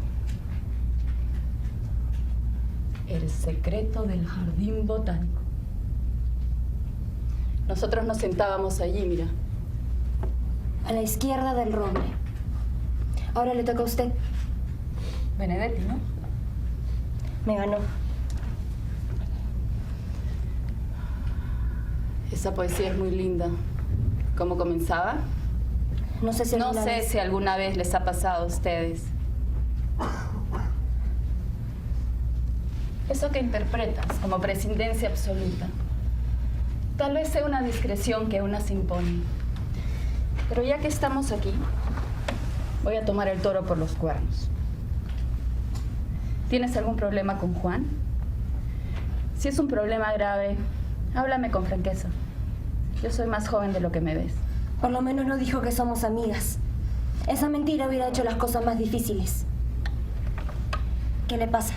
[SPEAKER 5] El secreto del jardín botánico. Nosotros nos sentábamos allí, mira.
[SPEAKER 6] A la izquierda del roble. Ahora le toca a usted.
[SPEAKER 5] Benedetti, ¿no?
[SPEAKER 6] Me ganó.
[SPEAKER 5] Esa poesía es muy linda. ¿Cómo comenzaba?
[SPEAKER 6] No sé si
[SPEAKER 5] No
[SPEAKER 6] alguna
[SPEAKER 5] sé
[SPEAKER 6] vez-
[SPEAKER 5] si alguna vez les ha pasado a ustedes. Eso que interpretas como prescindencia absoluta, tal vez sea una discreción que una se impone. Pero ya que estamos aquí, voy a tomar el toro por los cuernos. ¿Tienes algún problema con Juan? Si es un problema grave, háblame con franqueza. Yo soy más joven de lo que me ves.
[SPEAKER 6] Por lo menos no dijo que somos amigas. Esa mentira hubiera hecho las cosas más difíciles. ¿Qué le pasa?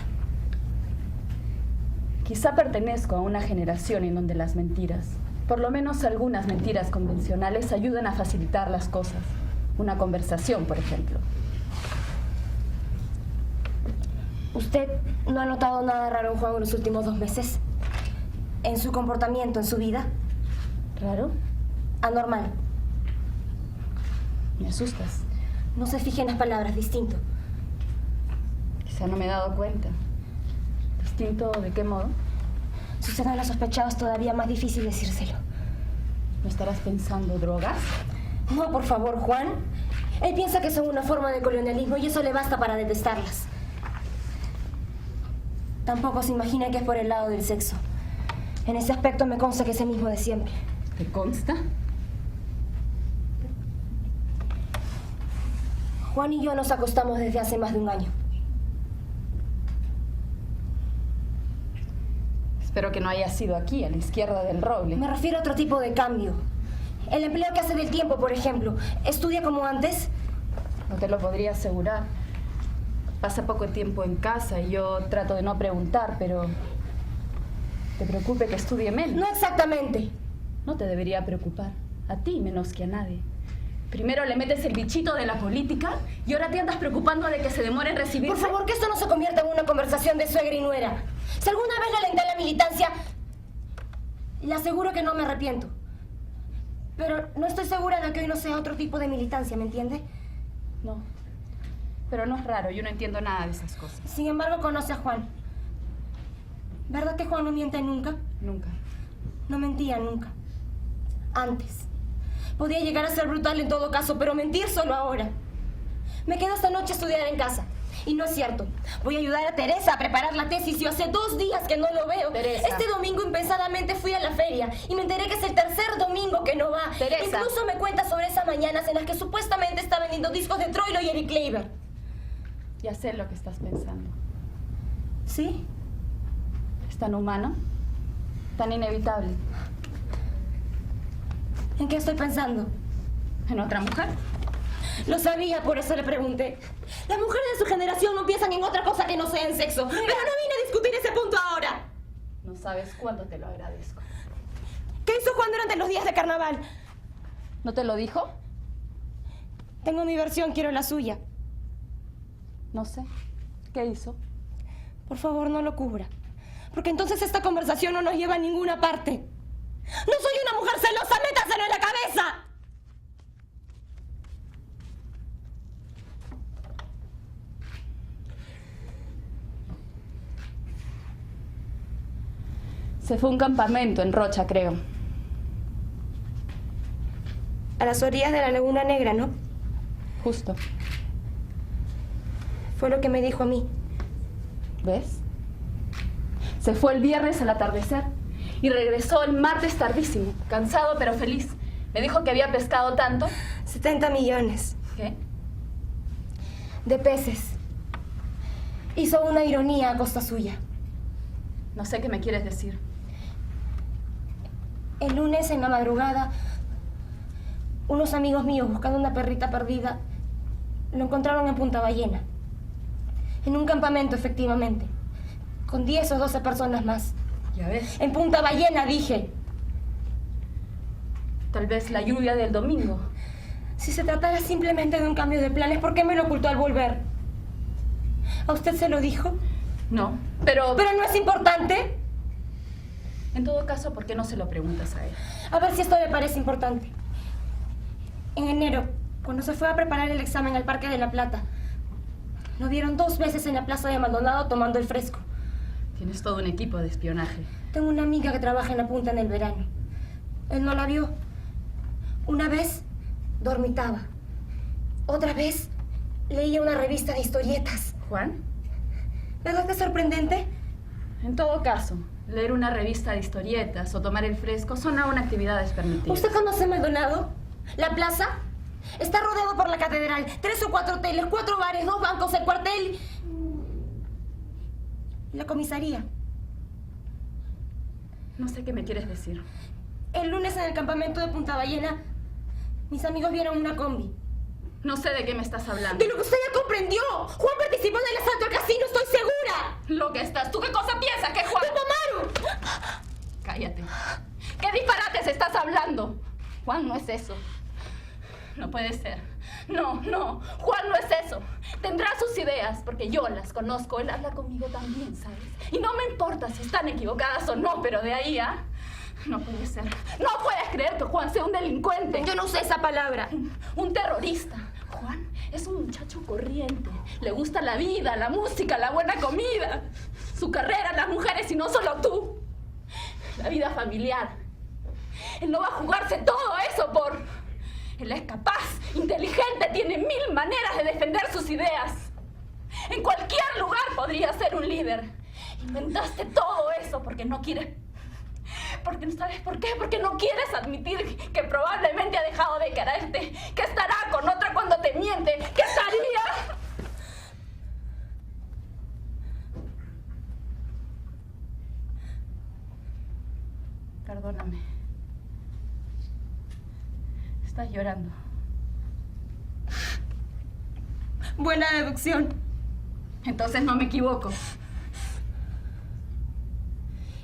[SPEAKER 5] Quizá pertenezco a una generación en donde las mentiras, por lo menos algunas mentiras convencionales, ayudan a facilitar las cosas. Una conversación, por ejemplo.
[SPEAKER 6] ¿Usted no ha notado nada raro en Juan en los últimos 2 meses? ¿En su comportamiento, en su vida?
[SPEAKER 5] ¿Raro?
[SPEAKER 6] Anormal.
[SPEAKER 5] Me asustas.
[SPEAKER 6] No se fije en las palabras, distinto.
[SPEAKER 5] Quizá no me he dado cuenta. ¿Distinto de qué modo?
[SPEAKER 6] Si usted no lo ha sospechado, es todavía más difícil decírselo.
[SPEAKER 5] ¿No estarás pensando drogas?
[SPEAKER 6] No, por favor, Juan. Él piensa que son una forma de colonialismo y eso le basta para detestarlas. Tampoco se imagina que es por el lado del sexo. En ese aspecto me consta que es el mismo de siempre.
[SPEAKER 5] ¿Te consta?
[SPEAKER 6] Juan y yo nos acostamos desde hace más de 1 año.
[SPEAKER 5] Espero que no haya sido aquí, a la izquierda del roble.
[SPEAKER 6] Me refiero a otro tipo de cambio. El empleo que hace del tiempo, por ejemplo. ¿Estudia como antes?
[SPEAKER 5] No te lo podría asegurar. Pasa poco tiempo en casa y yo trato de no preguntar, pero... ¿Te preocupe que estudie menos?
[SPEAKER 6] No exactamente.
[SPEAKER 5] No te debería preocupar. A ti menos que a nadie. Primero le metes el bichito de la política y ahora te andas preocupando de que se demore en recibirse.
[SPEAKER 6] Por favor, que esto no se convierta en una conversación de suegra y nuera. Si alguna vez le alenté a la militancia, le aseguro que no me arrepiento. Pero no estoy segura de que hoy no sea otro tipo de militancia, ¿me entiende?
[SPEAKER 5] No. Pero no es raro, yo no entiendo nada de esas cosas.
[SPEAKER 6] Sin embargo, conoce a Juan. ¿Verdad que Juan no miente nunca?
[SPEAKER 5] Nunca.
[SPEAKER 6] No mentía nunca. Antes. Podía llegar a ser brutal en todo caso, pero mentir solo ahora. Me quedo esta noche a estudiar en casa. Y no es cierto. Voy a ayudar a Teresa a preparar la tesis. Yo hace 2 días que no lo veo.
[SPEAKER 5] Teresa.
[SPEAKER 6] Este domingo impensadamente fui a la feria y me enteré que es el 3er domingo que no va.
[SPEAKER 5] Teresa.
[SPEAKER 6] Incluso me cuenta sobre esas mañanas en las que supuestamente está vendiendo discos de Troilo y Eric Kleiber.
[SPEAKER 5] Ya sé lo que estás pensando.
[SPEAKER 6] ¿Sí?
[SPEAKER 5] ¿Es tan humano? ¿Tan inevitable?
[SPEAKER 6] ¿En qué estoy pensando?
[SPEAKER 5] ¿En otra mujer?
[SPEAKER 6] Lo sabía, por eso le pregunté. Las mujeres de su generación no piensan en otra cosa que no sea en sexo. Pero no vine a discutir ese punto ahora.
[SPEAKER 5] No sabes cuánto te lo agradezco.
[SPEAKER 6] ¿Qué hizo Juan durante los días de carnaval?
[SPEAKER 5] ¿No te lo dijo?
[SPEAKER 6] Tengo mi versión, quiero la suya.
[SPEAKER 5] No sé. ¿Qué hizo?
[SPEAKER 6] Por favor, no lo cubra. Porque entonces esta conversación no nos lleva a ninguna parte. ¡No soy una mujer celosa! ¡Métaselo en la cabeza!
[SPEAKER 5] Se fue a un campamento en Rocha, creo.
[SPEAKER 6] A las orillas de la Laguna Negra, ¿no?
[SPEAKER 5] Justo.
[SPEAKER 6] Fue lo que me dijo a mí.
[SPEAKER 5] ¿Ves? Se fue el viernes al atardecer y regresó el martes tardísimo, cansado pero feliz. Me dijo que había pescado tanto.
[SPEAKER 6] 70 millones.
[SPEAKER 5] ¿Qué?
[SPEAKER 6] De peces. Hizo una ironía a costa suya.
[SPEAKER 5] No sé qué me quieres decir.
[SPEAKER 6] El lunes, en la madrugada, unos amigos míos buscando una perrita perdida lo encontraron en Punta Ballena. En un campamento, efectivamente. Con 10 o 12 personas más.
[SPEAKER 5] Ya ves.
[SPEAKER 6] En Punta Ballena, dije.
[SPEAKER 5] Tal vez la lluvia del domingo.
[SPEAKER 6] Si se tratara simplemente de un cambio de planes, ¿por qué me lo ocultó al volver? ¿A usted se lo dijo?
[SPEAKER 5] No, pero...
[SPEAKER 6] ¿Pero no es importante?
[SPEAKER 5] En todo caso, ¿por qué no se lo preguntas a él?
[SPEAKER 6] A ver si esto le parece importante. En enero, cuando se fue a preparar el examen al Parque de la Plata, lo vieron 2 veces en la plaza de Maldonado tomando el fresco.
[SPEAKER 5] Tienes todo un equipo de espionaje.
[SPEAKER 6] Tengo una amiga que trabaja en la punta en el verano. Él no la vio. Una vez dormitaba. Otra vez leía una revista de historietas.
[SPEAKER 5] ¿Juan?
[SPEAKER 6] ¿Verdad que es sorprendente?
[SPEAKER 5] En todo caso, leer una revista de historietas o tomar el fresco son aún actividades permitidas.
[SPEAKER 6] ¿Usted conoce Maldonado? ¿La plaza? Está rodeado por la catedral, 3 o 4 hoteles, 4 bares, 2 bancos, el cuartel y la comisaría.
[SPEAKER 5] No sé qué me quieres decir.
[SPEAKER 6] El lunes en el campamento de Punta Ballena, mis amigos vieron una combi.
[SPEAKER 5] No sé de qué me estás hablando.
[SPEAKER 6] De lo que usted ya comprendió. Juan participó en el asalto al casino, estoy segura.
[SPEAKER 5] Lo que estás. ¿Tú qué cosa piensas que Juan?
[SPEAKER 6] ¡Mamaru!
[SPEAKER 5] Cállate. ¿Qué disparates estás hablando? Juan no es eso. No puede ser. No. Juan no es eso. Tendrá sus ideas, porque yo las conozco. Él habla conmigo también, ¿sabes? Y no me importa si están equivocadas o no, pero de ahí a... No puede ser. No puedes creer que Juan sea un delincuente.
[SPEAKER 6] Yo no usé esa palabra.
[SPEAKER 5] Un terrorista. Juan es un muchacho corriente. Le gusta la vida, la música, la buena comida. Su carrera, las mujeres y no solo tú. La vida familiar. Él no va a jugarse todo eso por... Él es capaz, inteligente, tiene 1000 maneras de defender sus ideas. En cualquier lugar podría ser un líder. Inventaste todo eso porque no quieres... Porque ¿sabes por qué? Porque no quieres admitir que probablemente ha dejado de quererte, que estará con otra cuando te miente, que estaría... Perdóname. Estás llorando.
[SPEAKER 6] Buena deducción.
[SPEAKER 5] Entonces no me equivoco.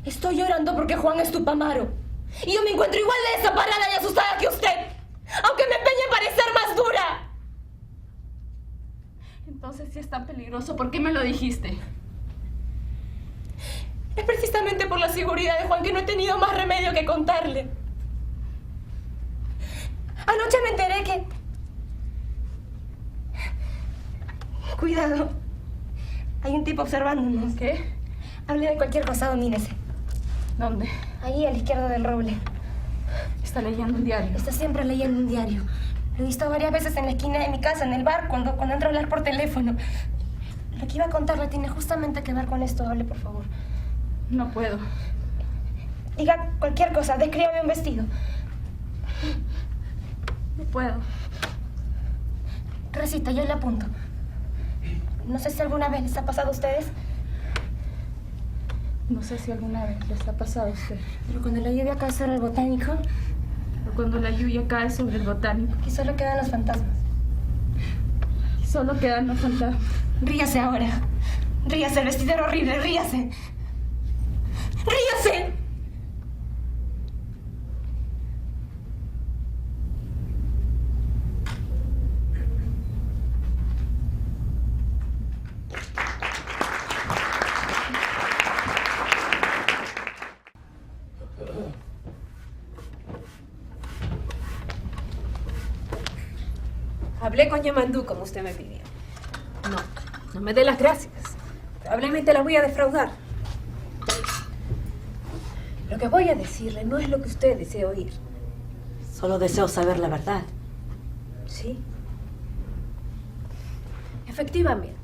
[SPEAKER 6] Estoy llorando porque Juan es Tupamaro. Y yo me encuentro igual de desamparada y asustada que usted. Aunque me empeñe en parecer más dura.
[SPEAKER 5] Entonces, si es tan peligroso, ¿por qué me lo dijiste?
[SPEAKER 6] Es precisamente por la seguridad de Juan que no he tenido más remedio que contarle. Anoche me enteré que... Cuidado. Hay un tipo observándonos.
[SPEAKER 5] ¿Qué?
[SPEAKER 6] Hable de cualquier cosa, domínese.
[SPEAKER 5] ¿Dónde?
[SPEAKER 6] Ahí, a la izquierda del roble.
[SPEAKER 5] Está leyendo un diario.
[SPEAKER 6] Está siempre leyendo un diario. Lo he visto varias veces en la esquina de mi casa, en el bar, cuando entro a hablar por teléfono. Lo que iba a contarle tiene justamente que ver con esto. Hable, por favor.
[SPEAKER 5] No puedo.
[SPEAKER 6] Diga cualquier cosa. Descríbame un vestido.
[SPEAKER 5] No puedo.
[SPEAKER 6] Recita, yo le apunto. No sé si alguna vez les ha pasado a ustedes,
[SPEAKER 5] No sé si alguna vez les ha pasado a usted.
[SPEAKER 6] pero cuando la lluvia cae sobre el botánico,
[SPEAKER 5] O cuando la lluvia cae sobre el botánico.
[SPEAKER 6] aquí solo quedan los fantasmas.
[SPEAKER 5] Y solo quedan los fantasmas.
[SPEAKER 6] Ríase ahora. Ríase, el vestido era horrible, ríase. ¡Ríase!
[SPEAKER 7] Hablé con Yamandú como usted me pidió. No me dé las gracias. Probablemente la voy a defraudar. Lo que voy a decirle no es lo que usted desea oír.
[SPEAKER 4] Solo deseo saber la verdad.
[SPEAKER 7] ¿Sí? Efectivamente,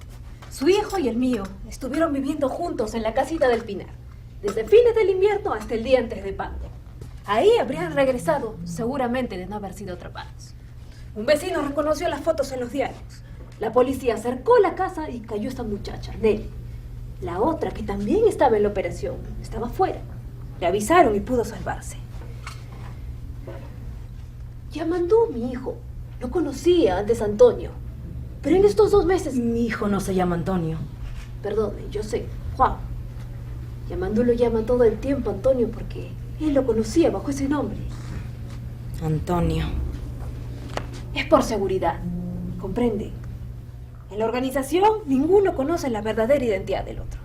[SPEAKER 7] su hijo y el mío estuvieron viviendo juntos en la casita del Pinar, desde fines del invierno hasta el día antes de Pango. Ahí habrían regresado, seguramente de no haber sido atrapados. Un vecino reconoció las fotos en los diarios. La policía acercó la casa y cayó esta muchacha, Nelly. La otra, que también estaba en la operación, estaba fuera. Le avisaron y pudo salvarse. Yamandú, mi hijo, lo conocía antes a Antonio. Pero en estos 2 meses...
[SPEAKER 4] Mi hijo no se llama Antonio.
[SPEAKER 7] Perdone, yo sé, Juan. Yamandú lo llama todo el tiempo Antonio porque él lo conocía bajo ese nombre.
[SPEAKER 4] Antonio.
[SPEAKER 7] Es por seguridad, ¿comprende? En la organización ninguno conoce la verdadera identidad del otro.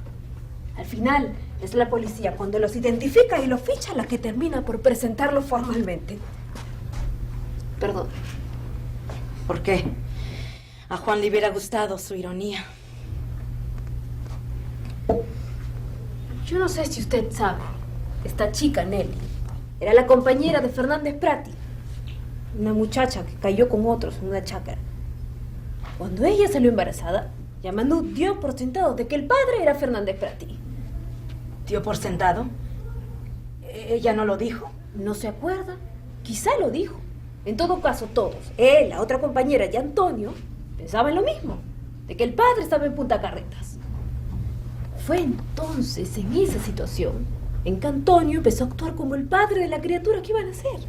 [SPEAKER 7] Al final es la policía cuando los identifica y los ficha la que termina por presentarlo formalmente. Perdón.
[SPEAKER 4] ¿Por qué? A Juan le hubiera gustado su ironía.
[SPEAKER 7] Yo no sé si usted sabe, esta chica, Nelly, era la compañera de Fernández Prati, una muchacha que cayó con otros en una chácara. Cuando ella salió embarazada, Yamandú dio por sentado de que el padre era Fernández Prati.
[SPEAKER 4] ¿Dio por sentado? ¿Ella no lo dijo?
[SPEAKER 7] ¿No se acuerda? Quizá lo dijo. En todo caso, todos, él, la otra compañera y Antonio, pensaban lo mismo, de que el padre estaba en Punta Carretas. Fue entonces, en esa situación, en que Antonio empezó a actuar como el padre de la criatura que iba a nacer.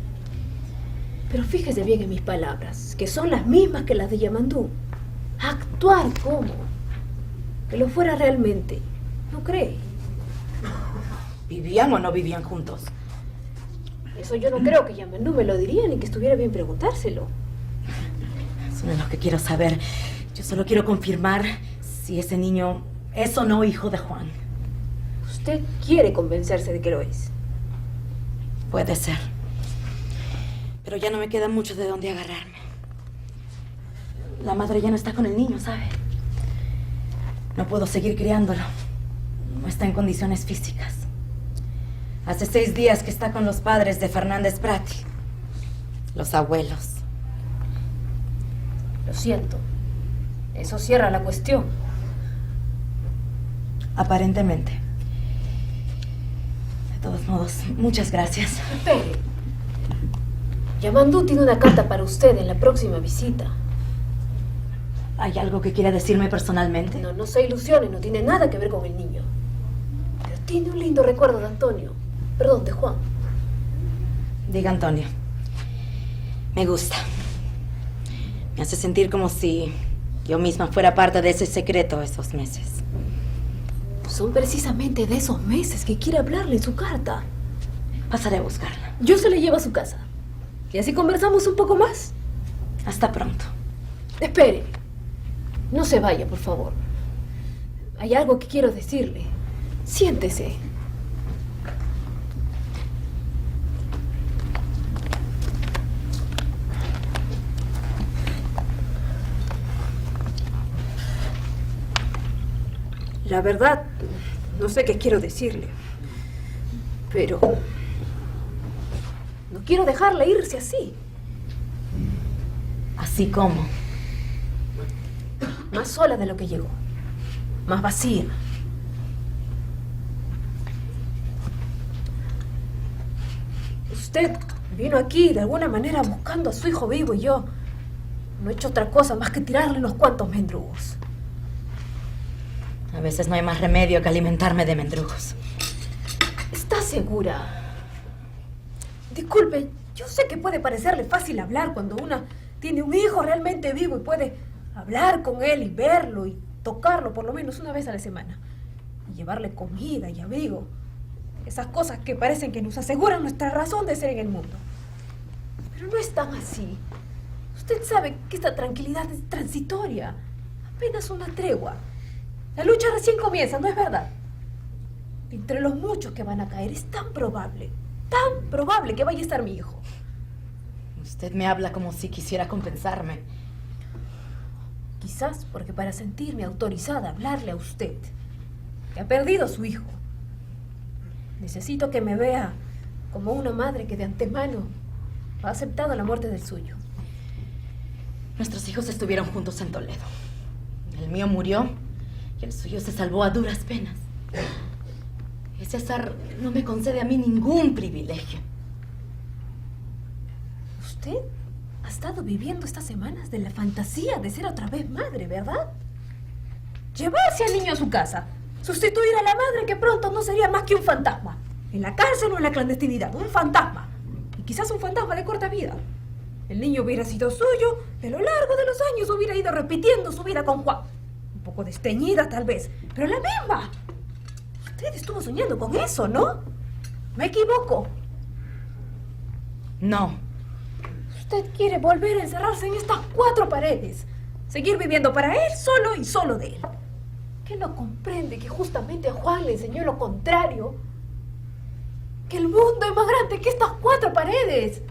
[SPEAKER 7] Pero fíjese bien en mis palabras, que son las mismas que las de Yamandú. Actuar como que lo fuera realmente. ¿No cree?
[SPEAKER 4] ¿Vivían o no vivían juntos?
[SPEAKER 7] Eso yo no creo que Yamandú me lo diría ni que estuviera bien preguntárselo.
[SPEAKER 4] Eso no es lo que quiero saber. Yo solo quiero confirmar si ese niño es o no hijo de Juan.
[SPEAKER 7] Usted quiere convencerse de que lo es.
[SPEAKER 4] Puede ser. Pero ya no me queda mucho de dónde agarrarme. La madre ya no está con el niño, ¿sabe? No puedo seguir criándolo. No está en condiciones físicas. Hace 6 días que está con los padres de Fernández Prati. Los abuelos.
[SPEAKER 7] Lo siento. Eso cierra la cuestión.
[SPEAKER 4] Aparentemente. De todos modos, muchas gracias.
[SPEAKER 7] Espere. Yamandú tiene una carta para usted en la próxima visita.
[SPEAKER 4] ¿Hay algo que quiera decirme personalmente?
[SPEAKER 7] No, no se ilusione, no tiene nada que ver con el niño. Pero tiene un lindo recuerdo de Antonio. Perdón, de Juan.
[SPEAKER 4] Diga, Antonio. Me gusta. Me hace sentir como si yo misma fuera parte de ese secreto esos meses.
[SPEAKER 7] Son precisamente de esos meses que quiere hablarle en su carta.
[SPEAKER 4] Pasaré a buscarla.
[SPEAKER 7] Yo se la llevo a su casa. Y así conversamos un poco más.
[SPEAKER 4] Hasta pronto.
[SPEAKER 7] Espere. No se vaya, por favor. Hay algo que quiero decirle. Siéntese. La verdad, no sé qué quiero decirle. Pero no quiero dejarla irse así.
[SPEAKER 4] ¿Así como?
[SPEAKER 7] Más sola de lo que llegó. Más vacía. Usted vino aquí de alguna manera buscando a su hijo vivo y yo no he hecho otra cosa más que tirarle unos cuantos mendrugos.
[SPEAKER 4] A veces no hay más remedio que alimentarme de mendrugos.
[SPEAKER 7] ¿Está segura? Disculpe, yo sé que puede parecerle fácil hablar cuando una tiene un hijo realmente vivo y puede hablar con él y verlo y tocarlo por lo menos una vez a la semana. Y llevarle comida y abrigo. Esas cosas que parecen que nos aseguran nuestra razón de ser en el mundo. Pero no es tan así. Usted sabe que esta tranquilidad es transitoria. Apenas una tregua. La lucha recién comienza, ¿no es verdad? Entre los muchos que van a caer es tan probable que vaya a estar mi hijo.
[SPEAKER 4] Usted me habla como si quisiera compensarme.
[SPEAKER 7] Quizás porque para sentirme autorizada a hablarle a usted, que ha perdido a su hijo, necesito que me vea como una madre que de antemano ha aceptado la muerte del suyo.
[SPEAKER 4] Nuestros hijos estuvieron juntos en Toledo. El mío murió y el suyo se salvó a duras penas. Ese azar no me concede a mí ningún privilegio.
[SPEAKER 7] Usted ha estado viviendo estas semanas de la fantasía de ser otra vez madre, ¿verdad? Llevarse al niño a su casa, sustituir a la madre que pronto no sería más que un fantasma. En la cárcel o en la clandestinidad, un fantasma. Y quizás un fantasma de corta vida. El niño hubiera sido suyo, y a lo largo de los años hubiera ido repitiendo su vida con Juan. Un poco desteñida tal vez, pero la misma. Usted estuvo soñando con eso, ¿no? ¿Me equivoco?
[SPEAKER 4] No.
[SPEAKER 7] Usted quiere volver a encerrarse en estas 4 paredes. Seguir viviendo para él solo y solo de él. ¿Qué no comprende que justamente a Juan le enseñó lo contrario? Que el mundo es más grande que estas 4 paredes.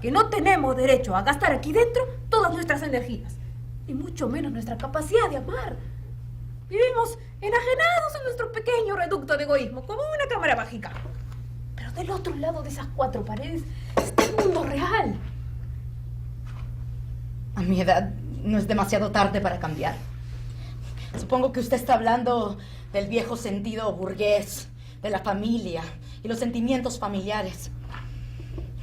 [SPEAKER 7] Que no tenemos derecho a gastar aquí dentro todas nuestras energías. Y mucho menos nuestra capacidad de amar. Vivimos enajenados en nuestro pequeño reducto de egoísmo, como una cámara mágica. Pero del otro lado de esas 4 paredes está el mundo real.
[SPEAKER 4] A mi edad no es demasiado tarde para cambiar. Supongo que usted está hablando del viejo sentido burgués, de la familia y los sentimientos familiares.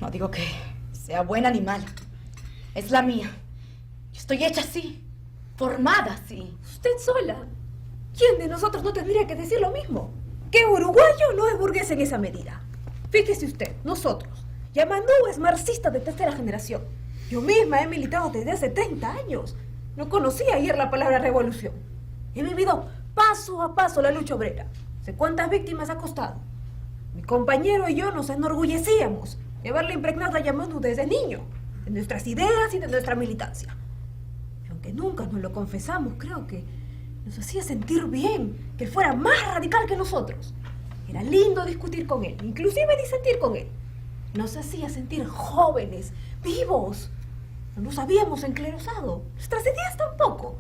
[SPEAKER 4] No digo que sea buena ni mala. Es la mía. Yo estoy hecha así, formada así.
[SPEAKER 7] Usted sola. ¿Quién de nosotros no tendría que decir lo mismo? Que uruguayo no es burgués en esa medida. Fíjese usted, nosotros. Yamanú es marxista de tercera generación. Yo misma he militado desde hace 30 años. No conocía ayer la palabra revolución. He vivido paso a paso la lucha obrera. Sé cuántas víctimas ha costado. Mi compañero y yo nos enorgullecíamos de haberle impregnado a Yamanú desde niño, de nuestras ideas y de nuestra militancia. Y aunque nunca nos lo confesamos, creo que nos hacía sentir bien que él fuera más radical que nosotros. Era lindo discutir con él, inclusive disentir con él. Nos hacía sentir jóvenes, vivos. No nos habíamos enclerosado, nuestras ideas tampoco.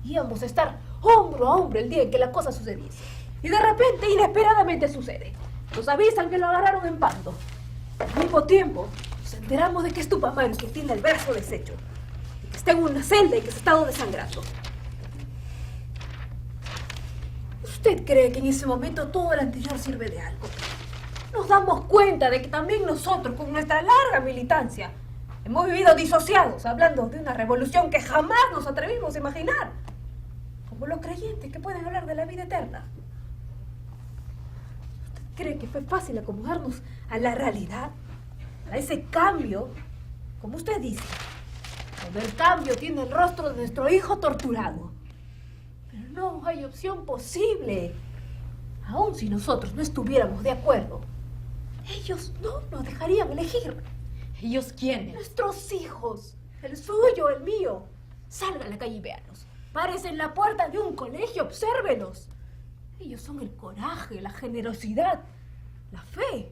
[SPEAKER 7] Íbamos a estar hombro a hombro el día en que la cosa sucediese. Y de repente, inesperadamente sucede. Nos avisan que lo agarraron en Pando. Al mismo tiempo, nos enteramos de que es Tupamaros quien tiene el brazo deshecho, de que está en una celda y que se ha estado desangrando. ¿Usted cree que en ese momento todo lo anterior sirve de algo? Nos damos cuenta de que también nosotros, con nuestra larga militancia, hemos vivido disociados, hablando de una revolución que jamás nos atrevimos a imaginar. Como los creyentes que pueden hablar de la vida eterna. ¿Usted cree que fue fácil acomodarnos a la realidad? A ese cambio, como usted dice, cuando el cambio tiene el rostro de nuestro hijo torturado. Pero no hay opción posible. Aun si nosotros no estuviéramos de acuerdo, ellos no nos dejarían elegir.
[SPEAKER 4] ¿Ellos quiénes?
[SPEAKER 7] Nuestros hijos, el suyo, el mío. Salga a la calle y véanos. Párese en la puerta de un colegio, obsérvenos. Ellos son el coraje, la generosidad, la fe.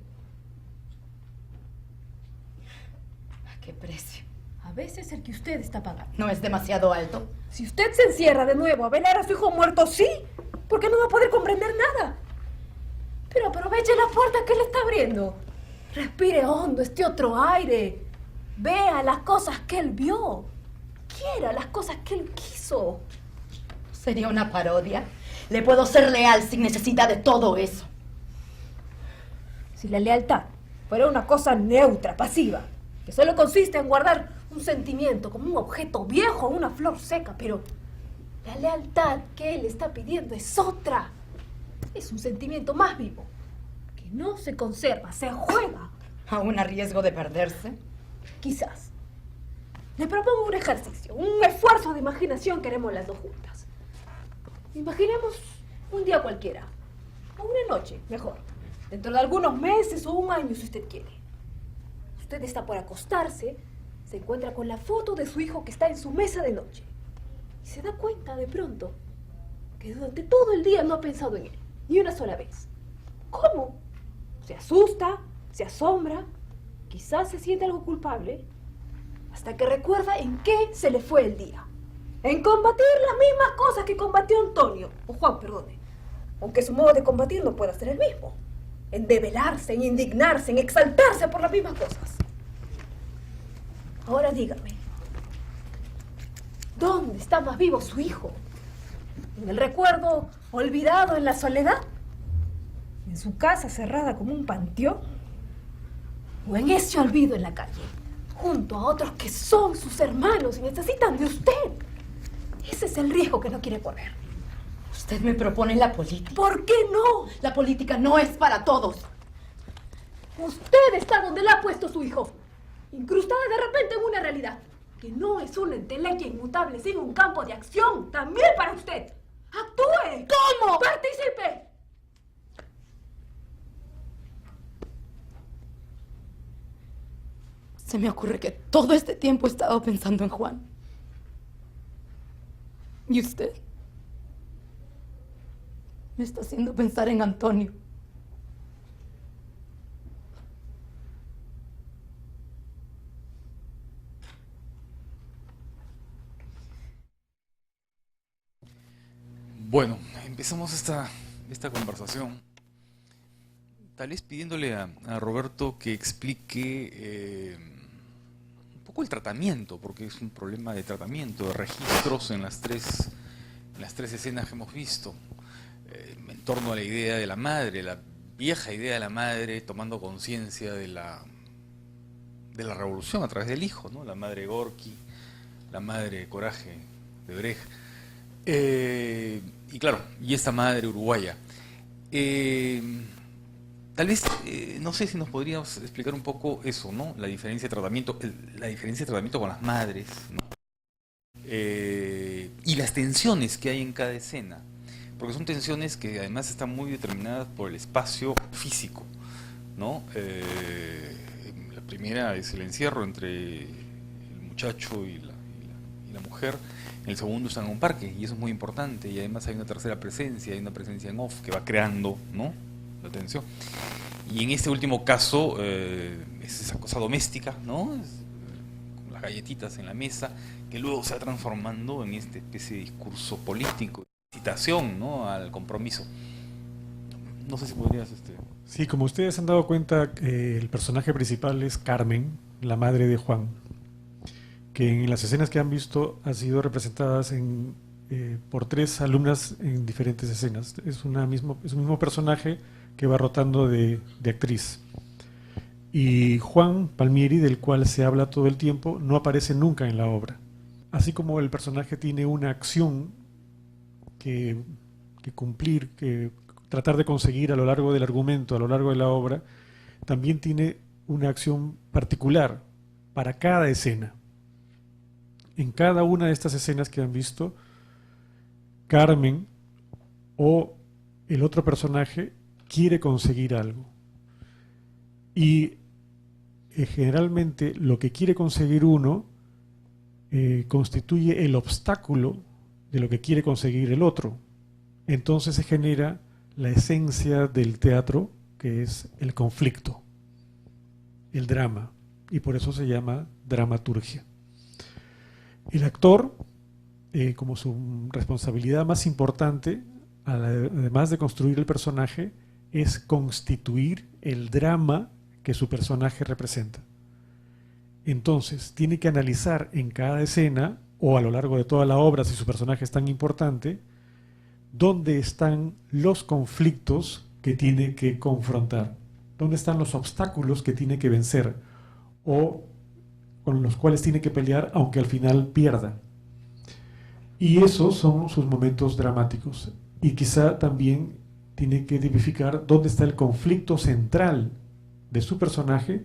[SPEAKER 4] ¿A qué precio?
[SPEAKER 7] A veces el que usted está pagando.
[SPEAKER 4] ¿No es demasiado alto?
[SPEAKER 7] Si usted se encierra de nuevo a velar a su hijo muerto, sí, porque no va a poder comprender nada. Pero aproveche la puerta que le está abriendo. Respire hondo este otro aire. Vea las cosas que él vio. Quiera las cosas que él quiso.
[SPEAKER 4] ¿Sería una parodia? Le puedo ser leal sin necesidad de todo eso.
[SPEAKER 7] Si la lealtad fuera una cosa neutra, pasiva, que solo consiste en guardar un sentimiento como un objeto viejo o una flor seca, pero la lealtad que él está pidiendo es otra. Es un sentimiento más vivo, que no se conserva, se juega.
[SPEAKER 4] ¿Aún a riesgo de perderse?
[SPEAKER 7] Quizás. Le propongo un ejercicio, un esfuerzo de imaginación que haremos las dos juntas. Imaginemos un día cualquiera, o una noche, mejor, dentro de algunos meses o un año si usted quiere. Usted está por acostarse, se encuentra con la foto de su hijo que está en su mesa de noche y se da cuenta de pronto que durante todo el día no ha pensado en él, ni una sola vez. ¿Cómo? Se asusta, se asombra, quizás se siente algo culpable, hasta que recuerda en qué se le fue el día. En combatir las mismas cosas que combatió Antonio, o Juan, perdone, aunque su modo de combatir no pueda ser el mismo. En debelarse, en indignarse, en exaltarse por las mismas cosas. Ahora dígame, ¿dónde está más vivo su hijo? ¿En el recuerdo olvidado en la soledad? ¿En su casa cerrada como un panteón? ¿O en ese olvido en la calle, junto a otros que son sus hermanos y necesitan de usted? Ese es el riesgo que no quiere correr.
[SPEAKER 4] ¿Usted me propone la política?
[SPEAKER 7] ¿Por qué no?
[SPEAKER 4] La política no es para todos.
[SPEAKER 7] Usted está donde la ha puesto su hijo, incrustada de repente en una realidad que no es una entelequia inmutable, sino un campo de acción también para usted. ¡Actúe!
[SPEAKER 4] ¿Cómo?
[SPEAKER 7] ¡Participe!
[SPEAKER 4] Se me ocurre que todo este tiempo he estado pensando en Juan. ¿Y usted? Me está haciendo pensar en Antonio.
[SPEAKER 1] Bueno, empezamos esta conversación, tal vez pidiéndole a Roberto que explique un poco el tratamiento, porque es un problema de tratamiento, de registros en las tres escenas que hemos visto, en torno a la idea de la madre, la vieja idea de la madre tomando conciencia de la revolución a través del hijo, ¿no? La madre Gorki, la madre Coraje de Brecht. Y claro, y esta madre uruguaya. Tal vez, no sé si nos podríamos explicar un poco eso, ¿no? La diferencia de tratamiento, con las madres, ¿no? Y las tensiones que hay en cada escena, porque son tensiones que además están muy determinadas por el espacio físico, ¿no? La primera es el encierro entre el muchacho y la mujer. En el segundo están en un parque, y eso es muy importante, y además hay una tercera presencia, hay una presencia en off que va creando, ¿no?, la tensión. Y en este último caso es esa cosa doméstica, ¿no?, con las galletitas en la mesa, que luego se va transformando en esta especie de discurso político, incitación, ¿no?, al compromiso. No sé si podrías...
[SPEAKER 2] Sí, como ustedes han dado cuenta, el personaje principal es Carmen, la madre de Juan, que en las escenas que han visto ha sido representadas por 3 alumnas en diferentes escenas. Es un mismo personaje que va rotando de actriz. Y Juan Palmieri, del cual se habla todo el tiempo, no aparece nunca en la obra. Así como el personaje tiene una acción que cumplir, que tratar de conseguir a lo largo del argumento, a lo largo de la obra, también tiene una acción particular para cada escena. En cada una de estas escenas que han visto, Carmen o el otro personaje quiere conseguir algo. Y generalmente lo que quiere conseguir uno constituye el obstáculo de lo que quiere conseguir el otro. Entonces se genera la esencia del teatro, que es el conflicto, el drama, y por eso se llama dramaturgia. El actor, como su responsabilidad más importante, además de construir el personaje, es constituir el drama que su personaje representa. Entonces, tiene que analizar en cada escena, o a lo largo de toda la obra, si su personaje es tan importante, dónde están los conflictos que tiene que confrontar, dónde están los obstáculos que tiene que vencer, o con los cuales tiene que pelear, aunque al final pierda. Y esos son sus momentos dramáticos. Y quizá también tiene que identificar dónde está el conflicto central de su personaje,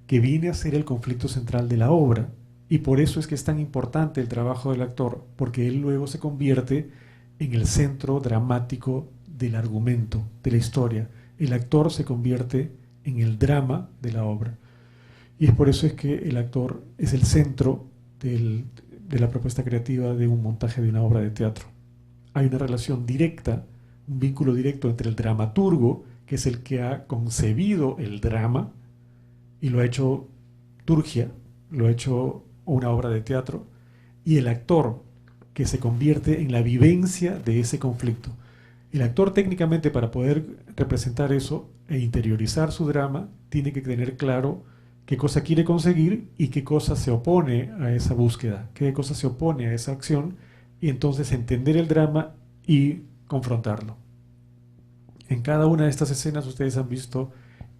[SPEAKER 2] que viene a ser el conflicto central de la obra. Y por eso es que es tan importante el trabajo del actor, porque él luego se convierte en el centro dramático del argumento, de la historia. El actor se convierte en el drama de la obra. Y es por eso es que el actor es el centro de la propuesta creativa de un montaje de una obra de teatro. Hay una relación directa, un vínculo directo entre el dramaturgo, que es el que ha concebido el drama y lo ha hecho turgia, lo ha hecho una obra de teatro, y el actor, que se convierte en la vivencia de ese conflicto. El actor, técnicamente, para poder representar eso e interiorizar su drama, tiene que tener claro qué cosa quiere conseguir y qué cosa se opone a esa búsqueda, qué cosa se opone a esa acción, y entonces entender el drama y confrontarlo. En cada una de estas escenas ustedes han visto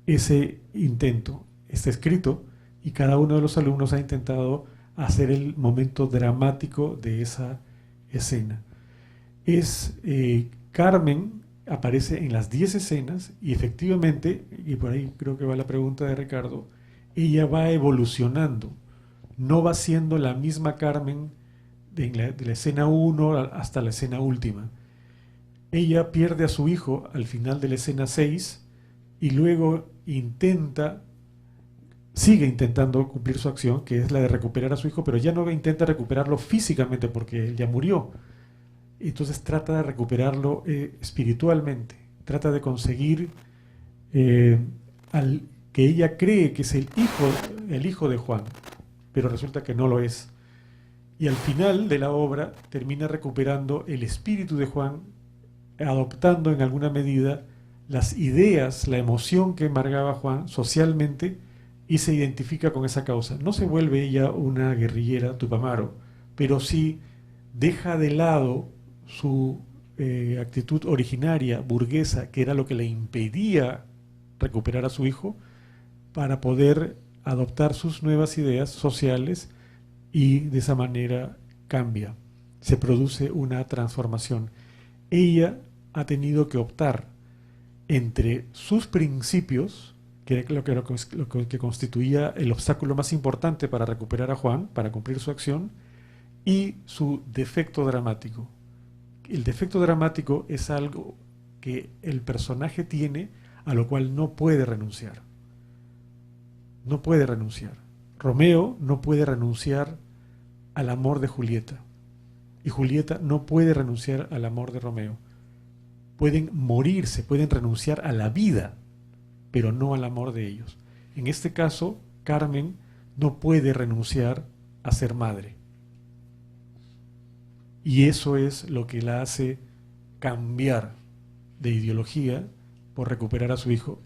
[SPEAKER 2] ese intento, está escrito, y cada uno de los alumnos ha intentado hacer el momento dramático de esa escena. Carmen aparece en las 10 escenas, y efectivamente, y por ahí creo que va la pregunta de Ricardo, ella va evolucionando, no va siendo la misma Carmen de la escena 1 hasta la escena última. Ella pierde a su hijo al final de la escena 6 y luego sigue intentando cumplir su acción, que es la de recuperar a su hijo, pero ya no intenta recuperarlo físicamente porque él ya murió. Entonces trata de recuperarlo espiritualmente, trata de conseguir al que ella cree que es el hijo de Juan, pero resulta que no lo es. Y al final de la obra termina recuperando el espíritu de Juan, adoptando en alguna medida las ideas, la emoción que embargaba Juan socialmente, y se identifica con esa causa. No se vuelve ella una guerrillera Tupamaro, pero sí deja de lado su actitud originaria, burguesa, que era lo que le impedía recuperar a su hijo para poder adoptar sus nuevas ideas sociales y de esa manera cambia, se produce una transformación. Ella ha tenido que optar entre sus principios, que era lo que constituía el obstáculo más importante para recuperar a Juan, para cumplir su acción, y su defecto dramático. El defecto dramático es algo que el personaje tiene a lo cual no puede renunciar. No puede renunciar. Romeo no puede renunciar al amor de Julieta. Y Julieta no puede renunciar al amor de Romeo. Pueden morirse, pueden renunciar a la vida, pero no al amor de ellos. En este caso, Carmen no puede renunciar a ser madre. Y eso es lo que la hace cambiar de ideología por recuperar a su hijo.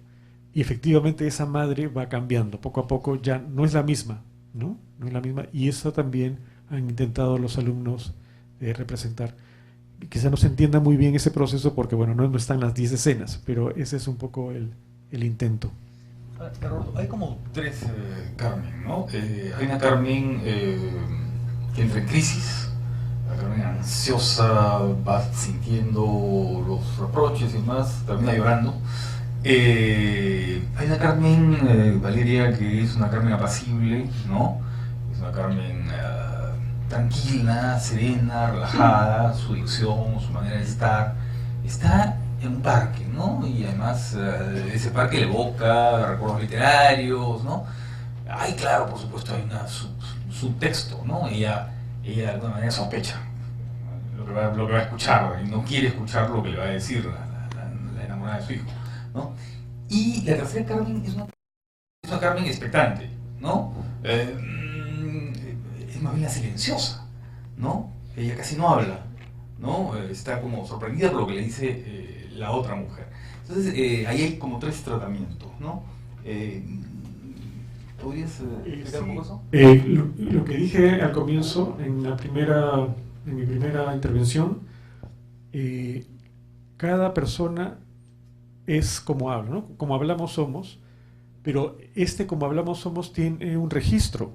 [SPEAKER 2] Y efectivamente esa madre va cambiando. Poco a poco ya no es la misma, ¿no? No es la misma. Y eso también han intentado los alumnos representar. Quizá no se entienda muy bien ese proceso porque, bueno, no están las 10 escenas, pero ese es un poco el intento.
[SPEAKER 1] Hay como tres Carmen, ¿no? Hay una Carmen que entra en crisis, la Carmen ansiosa, va sintiendo los reproches y demás, termina llorando. Hay una Carmen, Valeria, que es una Carmen apacible, ¿no? Es una Carmen tranquila, serena, relajada, su dicción, su manera de estar. Está en un parque, ¿no? Y además ese parque le evoca recuerdos literarios, ¿no? Hay, claro, por supuesto, hay un subtexto, ¿no? Ella de alguna manera sospecha lo que va a escuchar y no quiere escuchar lo que le va a decir la enamorada de su hijo, ¿no? Y la tercera Carmen es una Carmen expectante, ¿no? Es más bien la silenciosa, ¿no? Ella casi no habla, ¿no? Está como sorprendida por lo que le dice la otra mujer. Entonces, ahí hay como tres tratamientos, ¿no? ¿Podrías explicar un poco eso?
[SPEAKER 2] Lo que dije al comienzo, en mi primera intervención, cada persona es como habla, ¿no? Como hablamos somos, pero como hablamos somos tiene un registro.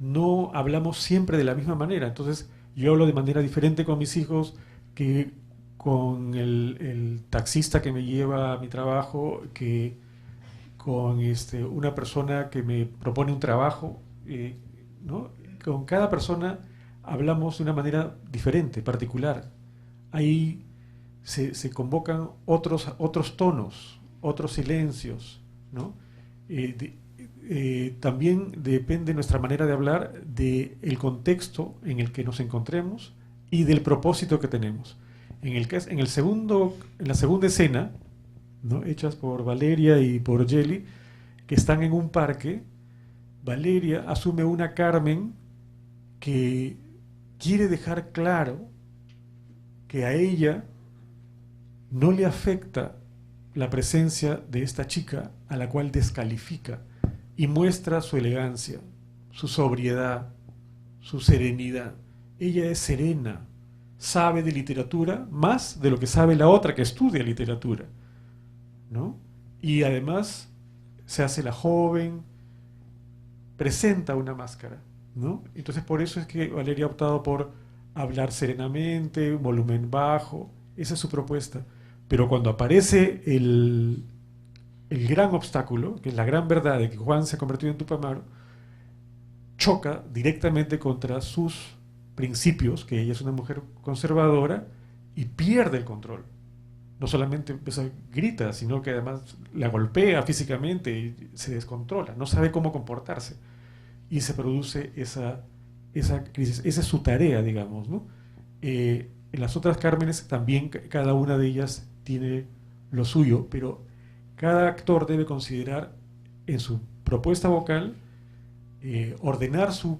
[SPEAKER 2] No hablamos siempre de la misma manera. Entonces, yo hablo de manera diferente con mis hijos que con el taxista que me lleva a mi trabajo, que con una persona que me propone un trabajo, ¿no? Con cada persona hablamos de una manera diferente, particular. Ahí se convocan otros tonos, otros silencios, ¿no? También depende nuestra manera de hablar del contexto en el que nos encontremos y del propósito que tenemos. En la segunda escena, ¿no? Hechas por Valeria y por Yeli, que están en un parque, Valeria asume una Carmen que quiere dejar claro que a ella no le afecta la presencia de esta chica a la cual descalifica, y muestra su elegancia, su sobriedad, su serenidad. Ella es serena, sabe de literatura más de lo que sabe la otra que estudia literatura, ¿no? Y además se hace la joven, presenta una máscara, ¿no? Entonces por eso es que Valeria ha optado por hablar serenamente, un volumen bajo. Esa es su propuesta. Pero cuando aparece el gran obstáculo, que es la gran verdad de que Juan se ha convertido en Tupamaro, choca directamente contra sus principios, que ella es una mujer conservadora, y pierde el control. No solamente grita, sino que además la golpea físicamente y se descontrola, no sabe cómo comportarse. Y se produce esa crisis. Esa es su tarea, digamos, ¿no? En las otras Cármenes también cada una de ellas tiene lo suyo, pero cada actor debe considerar en su propuesta vocal, ordenar su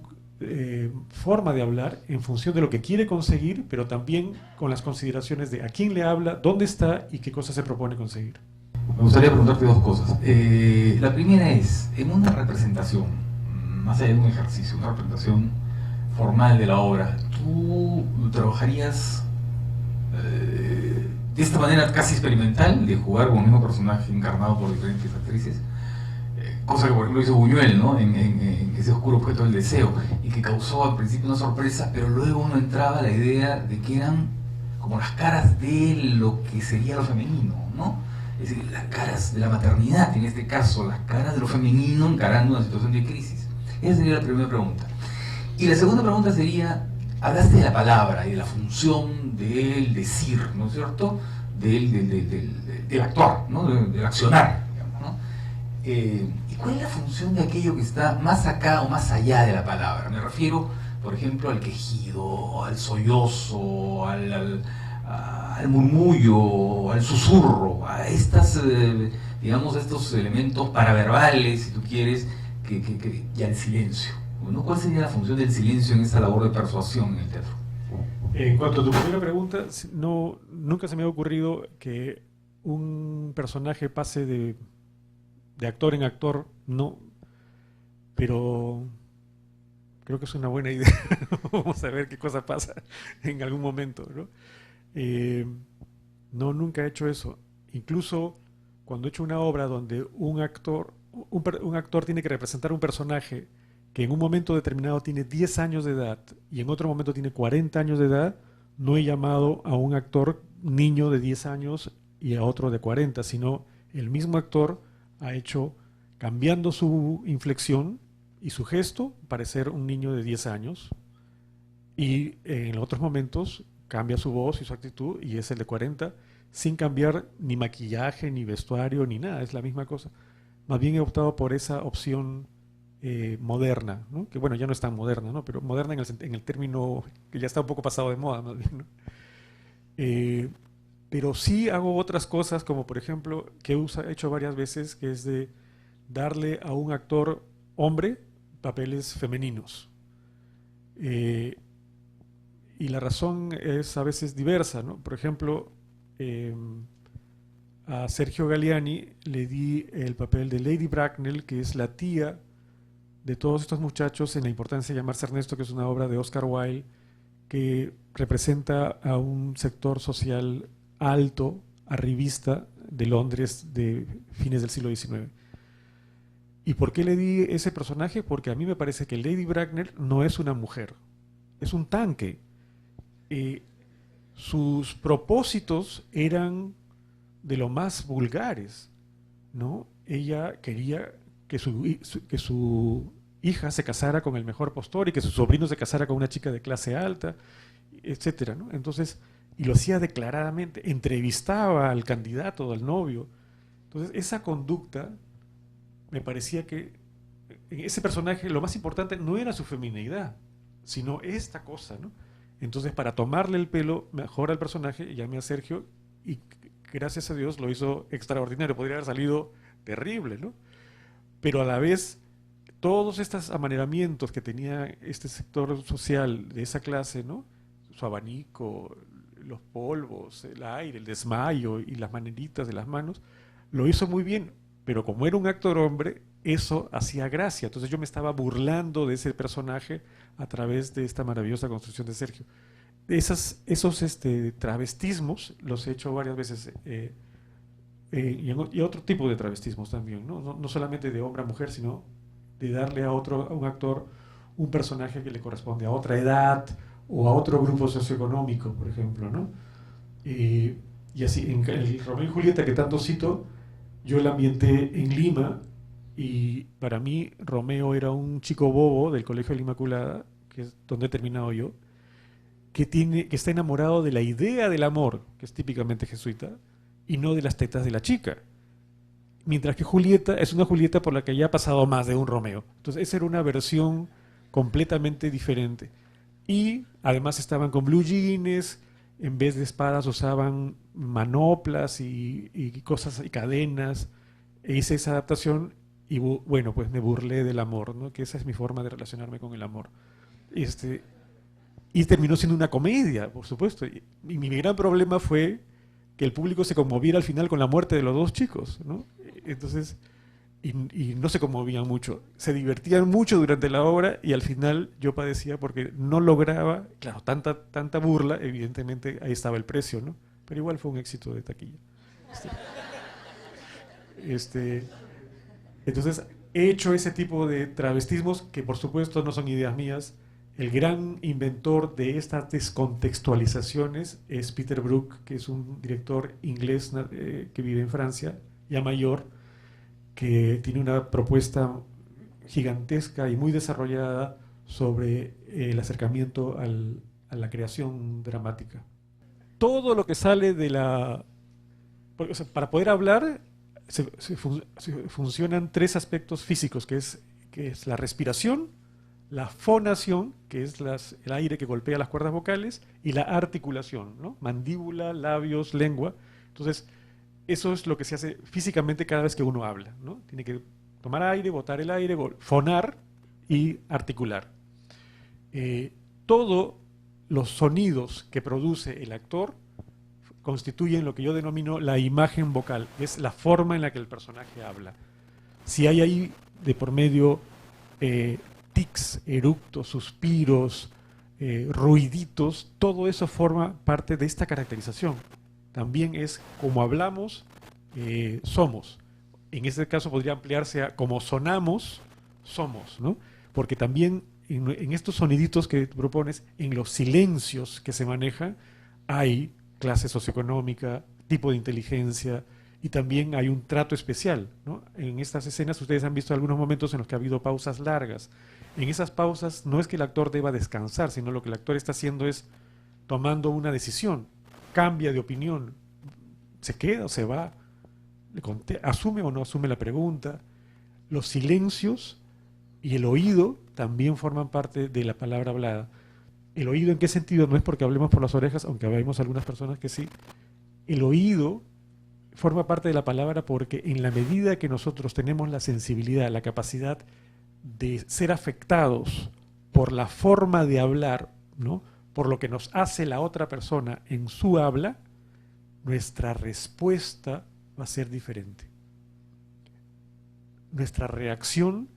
[SPEAKER 2] forma de hablar en función de lo que quiere conseguir, pero también con las consideraciones de a quién le habla, dónde está y qué cosas se propone conseguir.
[SPEAKER 1] Me gustaría preguntarte dos cosas. La primera es, en una representación, más allá de un ejercicio, una representación formal de la obra, ¿tú trabajarías de esta manera casi experimental de jugar con el mismo personaje encarnado por diferentes actrices, cosa que por ejemplo hizo Buñuel, ¿no? en ese oscuro objeto del deseo, y que causó al principio una sorpresa, pero luego uno entraba a la idea de que eran como las caras de lo que sería lo femenino, ¿no? Es decir, las caras de la maternidad, en este caso, las caras de lo femenino encarando una situación de crisis. Esa sería la primera pregunta. Y la segunda pregunta sería, hablaste de la palabra y de la función del decir, ¿no es cierto? Del actuar, ¿no? Del accionar, digamos, ¿no? ¿Y cuál es la función de aquello que está más acá o más allá de la palabra? Me refiero, por ejemplo, al quejido, al sollozo, al murmullo, al susurro, a estas, digamos, estos elementos paraverbales, si tú quieres, y al silencio, ¿no? ¿Cuál sería la función del silencio en esta labor de persuasión en el teatro?
[SPEAKER 2] En cuanto a tu primera pregunta, nunca se me ha ocurrido que un personaje pase de actor en actor, no, pero creo que es una buena idea. Vamos a ver qué cosa pasa en algún momento, ¿no? No, nunca he hecho eso. Incluso cuando he hecho una obra donde un actor tiene que representar un personaje que en un momento determinado tiene 10 años de edad y en otro momento tiene 40 años de edad, no he llamado a un actor niño de 10 años y a otro de 40, sino el mismo actor ha hecho, cambiando su inflexión y su gesto, parecer un niño de 10 años, y en otros momentos cambia su voz y su actitud y es el de 40, sin cambiar ni maquillaje, ni vestuario, ni nada, es la misma cosa. Más bien he optado por esa opción moderna, ¿no? Que bueno, ya no es tan moderna, ¿no? Pero moderna en el término que ya está un poco pasado de moda, más bien, ¿no? Pero sí hago otras cosas, como por ejemplo, que he hecho varias veces, que es de darle a un actor hombre papeles femeninos. Y la razón es a veces diversa, ¿no? Por ejemplo, a Sergio Galiani le di el papel de Lady Bracknell, que es la tía de todos estos muchachos en La importancia de llamarse Ernesto, que es una obra de Oscar Wilde, que representa a un sector social alto, arribista de Londres de fines del siglo XIX. ¿Y por qué le di ese personaje? Porque a mí me parece que Lady Bracknell no es una mujer, es un tanque. Sus propósitos eran de lo más vulgares, ¿no? Ella quería que su hija se casara con el mejor postor y que su sobrino se casara con una chica de clase alta, etcétera, ¿no? Entonces, y lo hacía declaradamente, entrevistaba al candidato, al novio. Entonces, esa conducta me parecía que en ese personaje lo más importante no era su femineidad, sino esta cosa, ¿no? Entonces, para tomarle el pelo mejor al personaje, llamé a Sergio y gracias a Dios lo hizo extraordinario. Podría haber salido terrible, ¿no? Pero a la vez, todos estos amaneramientos que tenía este sector social de esa clase, ¿no? Su abanico, los polvos, el aire, el desmayo y las maneritas de las manos, lo hizo muy bien. Pero como era un actor hombre, eso hacía gracia. Entonces yo me estaba burlando de ese personaje a través de esta maravillosa construcción de Sergio. Esos travestismos los he hecho varias veces y otro tipo de travestismos también, ¿no? No solamente de hombre a mujer, sino de darle a un actor un personaje que le corresponde a otra edad o a otro grupo socioeconómico, por ejemplo, ¿no? Y así, en el Romeo y Julieta que tanto cito, yo la ambienté en Lima y para mí Romeo era un chico bobo del Colegio de la Inmaculada, que es donde he terminado yo, que está enamorado de la idea del amor, que es típicamente jesuita, y no de las tetas de la chica. Mientras que Julieta es una Julieta por la que ya ha pasado más de un Romeo. Entonces esa era una versión completamente diferente. Y además estaban con blue jeans, en vez de espadas usaban manoplas y cosas y cadenas. E hice esa adaptación y bueno, pues me burlé del amor, ¿no? Que esa es mi forma de relacionarme con el amor. Y terminó siendo una comedia, por supuesto. Y mi gran problema fue que el público se conmoviera al final con la muerte de los dos chicos, ¿no? Entonces, y no se conmovían mucho. Se divertían mucho durante la obra y al final yo padecía porque no lograba, claro, tanta burla, evidentemente ahí estaba el precio, ¿no? pero igual fue un éxito de taquilla. Entonces, he hecho ese tipo de travestismos que por supuesto no son ideas mías. El gran inventor de estas descontextualizaciones es Peter Brook, que es un director inglés que vive en Francia, ya mayor, que tiene una propuesta gigantesca y muy desarrollada sobre el acercamiento a la creación dramática. Todo lo que sale de la... O sea, para poder hablar funcionan tres aspectos físicos, que es la respiración, la fonación, que es el aire que golpea las cuerdas vocales, y la articulación, ¿no? Mandíbula, labios, lengua. Entonces, eso es lo que se hace físicamente cada vez que uno habla, ¿no? Tiene que tomar aire, botar el aire, fonar y articular. Todos los sonidos que produce el actor constituyen lo que yo denomino la imagen vocal, es la forma en la que el personaje habla. Si hay ahí de por medio tics, eructos, suspiros, ruiditos, todo eso forma parte de esta caracterización. También es como hablamos, somos. En este caso podría ampliarse a como sonamos, somos, ¿no? Porque también en estos soniditos que propones, en los silencios que se manejan, hay clase socioeconómica, tipo de inteligencia, y también hay un trato especial, ¿no? En estas escenas ustedes han visto algunos momentos en los que ha habido pausas largas. En esas pausas no es que el actor deba descansar, sino lo que el actor está haciendo es tomando una decisión, cambia de opinión, se queda o se va, asume o no asume la pregunta. Los silencios y el oído también forman parte de la palabra hablada. ¿El oído en qué sentido? No es porque hablemos por las orejas, aunque habemos algunas personas que sí. El oído forma parte de la palabra porque en la medida que nosotros tenemos la sensibilidad, la capacidad de ser afectados por la forma de hablar, ¿no? Por lo que nos hace la otra persona en su habla, nuestra respuesta va a ser diferente. Nuestra reacción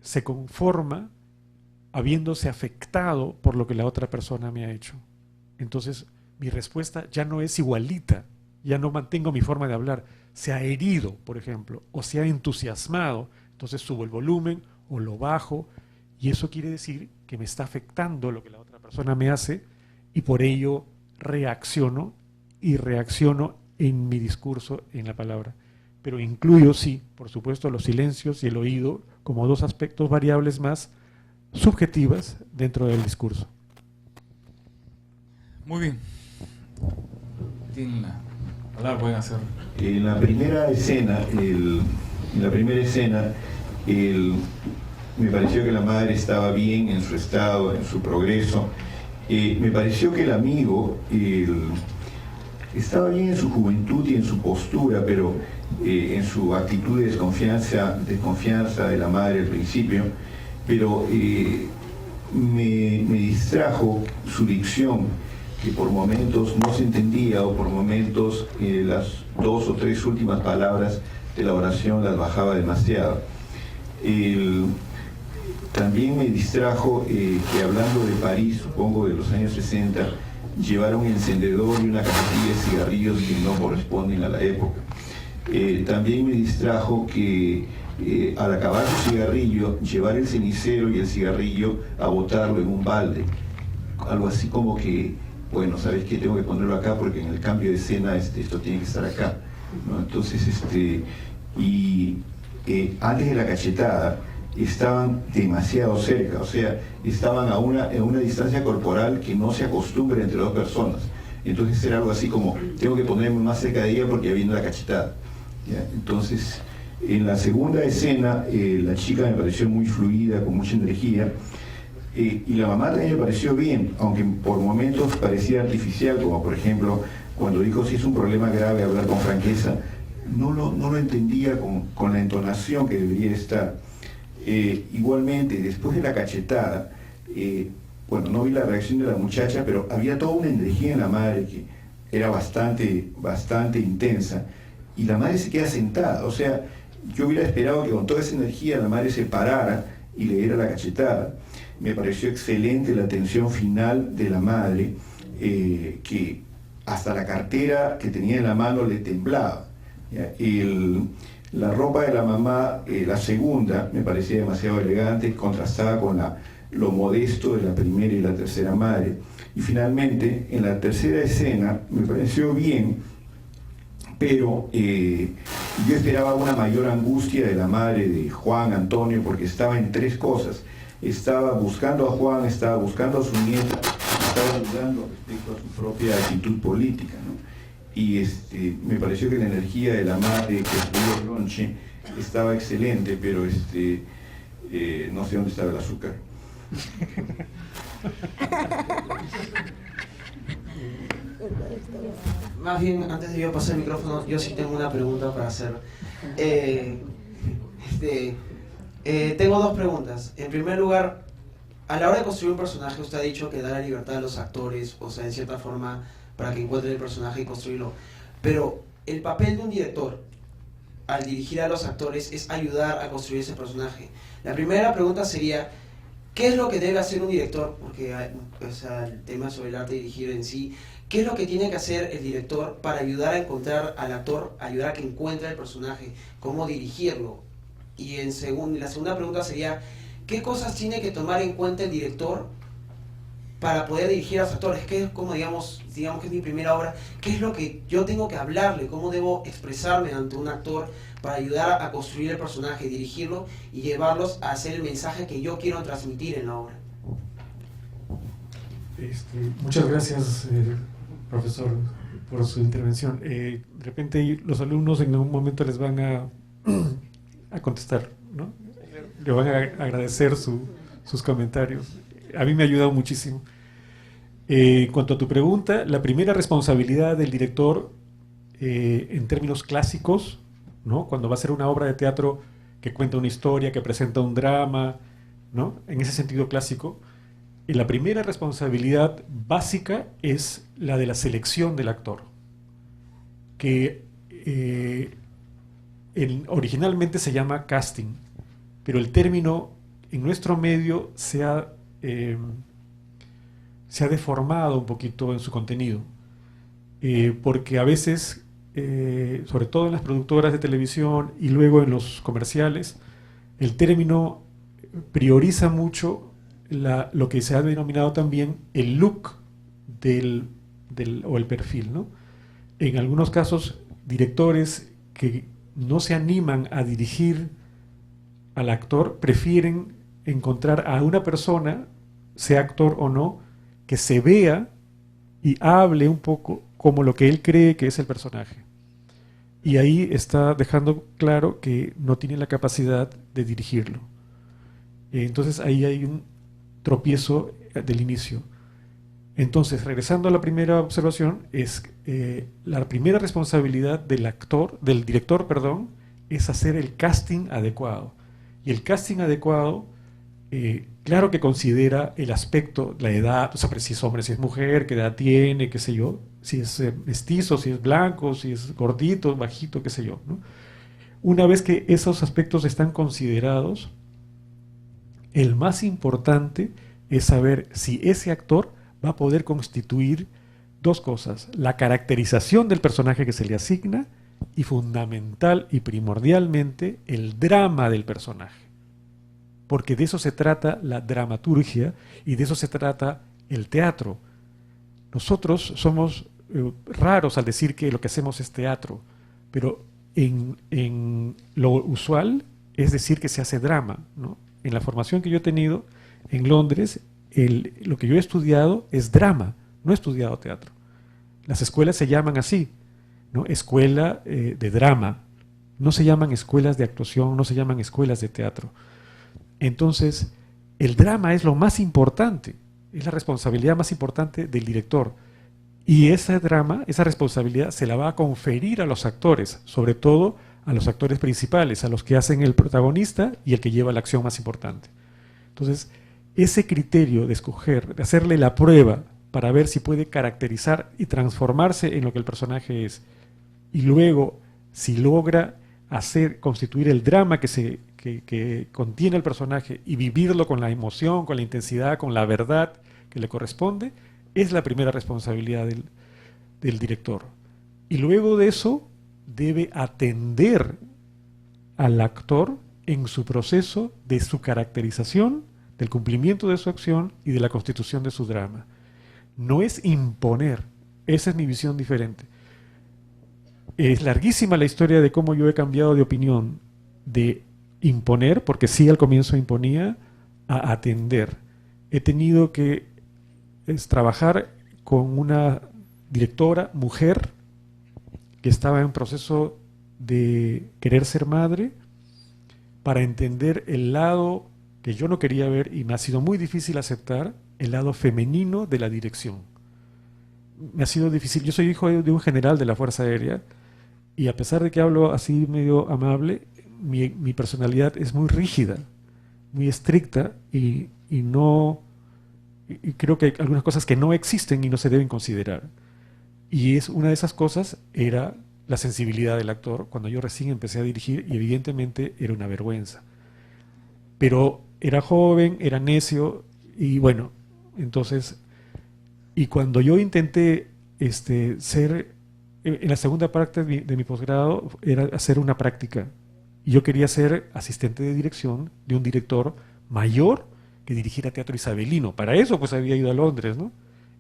[SPEAKER 2] se conforma habiéndose afectado por lo que la otra persona me ha hecho. Entonces, mi respuesta ya no es igualita, ya no mantengo mi forma de hablar. Se ha herido, por ejemplo, o se ha entusiasmado, entonces subo el volumen o lo bajo, y eso quiere decir que me está afectando lo que la otra persona me hace, y por ello reacciono, y reacciono en mi discurso, en la palabra. Pero incluyo, sí, por supuesto, los silencios y el oído como dos aspectos variables más subjetivas dentro del discurso.
[SPEAKER 1] Muy bien. Tienen la palabra, pueden hacer.
[SPEAKER 8] En la primera escena, me pareció que la madre estaba bien en su estado, en su progreso. Me pareció que el amigo estaba bien en su juventud y en su postura, pero en su actitud de desconfianza de la madre al principio. Pero me distrajo su dicción, que por momentos no se entendía, o por momentos las 2 o 3 últimas palabras de la oración las bajaba demasiado. También me distrajo que hablando de París, supongo de los años 60, llevara un encendedor y una cajetilla de cigarrillos que no corresponden a la época. También me distrajo que al acabar su cigarrillo, llevar el cenicero y el cigarrillo a botarlo en un balde. Algo así como que, bueno, ¿sabes qué? Tengo que ponerlo acá porque en el cambio de escena esto tiene que estar acá, ¿no? Entonces, antes de la cachetada estaban demasiado cerca, o sea, estaban en una distancia corporal que no se acostumbra entre dos personas. Entonces era algo así como, tengo que ponerme más cerca de ella porque ya viene la cachetada, ¿ya? Entonces, en la segunda escena, la chica me pareció muy fluida, con mucha energía, y la mamá también me pareció bien, aunque por momentos parecía artificial, como por ejemplo, cuando dijo si es un problema grave hablar con franqueza, no lo entendía con la entonación que debería estar. Igualmente, después de la cachetada, bueno, no vi la reacción de la muchacha, pero había toda una energía en la madre que era bastante intensa, y la madre se queda sentada. O sea, yo hubiera esperado que con toda esa energía la madre se parara y le diera la cachetada. Me pareció excelente la atención final de la madre, que hasta la cartera que tenía en la mano le temblaba. ¿Ya? La ropa de la mamá, la segunda, me parecía demasiado elegante, contrastaba con lo modesto de la primera y la tercera madre. Y finalmente, en la tercera escena, me pareció bien, pero yo esperaba una mayor angustia de la madre de Juan Antonio, porque estaba en tres cosas. Estaba buscando a Juan, estaba buscando a su nieta, estaba dudando respecto a su propia actitud política, ¿no? Y me pareció que la energía de la madre que estudió el lonche estaba excelente, pero no sé dónde estaba el azúcar.
[SPEAKER 9] Más bien, antes de yo pasar el micrófono, yo sí tengo una pregunta para hacer. Tengo dos preguntas. En primer lugar, a la hora de construir un personaje, usted ha dicho que da la libertad a los actores, o sea, en cierta forma, para que encuentren el personaje y construirlo. Pero el papel de un director, al dirigir a los actores, es ayudar a construir ese personaje. La primera pregunta sería, ¿qué es lo que debe hacer un director? Porque o sea, el tema sobre el arte de dirigir en sí, ¿qué es lo que tiene que hacer el director para ayudar a encontrar al actor, ayudar a que encuentre el personaje? ¿Cómo dirigirlo? Y la segunda pregunta sería, ¿qué cosas tiene que tomar en cuenta el director para poder dirigir a los actores? ¿Qué es como, digamos que es mi primera obra? ¿Qué es lo que yo tengo que hablarle? ¿Cómo debo expresarme ante un actor para ayudar a construir el personaje, dirigirlo y llevarlos a hacer el mensaje que yo quiero transmitir en la obra?
[SPEAKER 2] Muchas gracias, profesor, por su intervención. De repente los alumnos en algún momento les van a contestar, ¿no? Le van a agradecer sus comentarios. A mí me ha ayudado muchísimo. En cuanto a tu pregunta, la primera responsabilidad del director, en términos clásicos, ¿no? Cuando va a hacer una obra de teatro que cuenta una historia, que presenta un drama, ¿no? En ese sentido clásico, la primera responsabilidad básica es la de la selección del actor, que originalmente se llama casting, pero el término en nuestro medio se ha deformado un poquito en su contenido, porque a veces, sobre todo en las productoras de televisión y luego en los comerciales, el término prioriza mucho lo que se ha denominado también el look o el perfil, ¿no? En algunos casos, directores que no se animan a dirigir al actor prefieren encontrar a una persona, sea actor o no, que se vea y hable un poco como lo que él cree que es el personaje. Y ahí está dejando claro que no tiene la capacidad de dirigirlo. Entonces ahí hay un tropiezo del inicio. Entonces, regresando a la primera observación, la primera responsabilidad del director, es hacer el casting adecuado. Y el casting adecuado, claro que considera el aspecto, la edad, o sea, si es hombre, si es mujer, qué edad tiene, qué sé yo, si es mestizo, si es blanco, si es gordito, bajito, qué sé yo, ¿no? Una vez que esos aspectos están considerados, el más importante es saber si ese actor va a poder constituir dos cosas: la caracterización del personaje que se le asigna y, fundamental y primordialmente, el drama del personaje. Porque de eso se trata la dramaturgia y de eso se trata el teatro. Nosotros somos raros al decir que lo que hacemos es teatro, pero en lo usual es decir que se hace drama, ¿no? En la formación que yo he tenido en Londres, lo que yo he estudiado es drama, no he estudiado teatro. Las escuelas se llaman así, ¿no? Escuela de drama. No se llaman escuelas de actuación, no se llaman escuelas de teatro. Entonces, el drama es lo más importante, es la responsabilidad más importante del director. Y ese drama, esa responsabilidad se la va a conferir a los actores, sobre todo a los actores principales, a los que hacen el protagonista y el que lleva la acción más importante. Entonces, ese criterio de escoger, de hacerle la prueba para ver si puede caracterizar y transformarse en lo que el personaje es, y luego, si logra constituir el drama que contiene el personaje y vivirlo con la emoción, con la intensidad, con la verdad que le corresponde, es la primera responsabilidad del del director. Y luego de eso debe atender al actor en su proceso de su caracterización, del cumplimiento de su acción y de la constitución de su drama. No es imponer. Esa es mi visión diferente. Es larguísima la historia de cómo yo he cambiado de opinión de imponer, porque sí al comienzo imponía, a atender. He tenido que trabajar con una directora, mujer, que estaba en proceso de querer ser madre, para entender el lado que yo no quería ver, y me ha sido muy difícil aceptar, el lado femenino de la dirección. Me ha sido difícil. Yo soy hijo de un general de la Fuerza Aérea, y a pesar de que hablo así medio amable, mi personalidad es muy rígida, muy estricta, y creo que hay algunas cosas que no existen y no se deben considerar. Y una de esas cosas era la sensibilidad del actor cuando yo recién empecé a dirigir, y evidentemente era una vergüenza. Pero era joven, era necio, y bueno, entonces, y cuando yo intenté ser, en la segunda parte de mi posgrado, era hacer una práctica. Y yo quería ser asistente de dirección de un director mayor que dirigiera teatro isabelino. Para eso pues había ido a Londres, ¿no?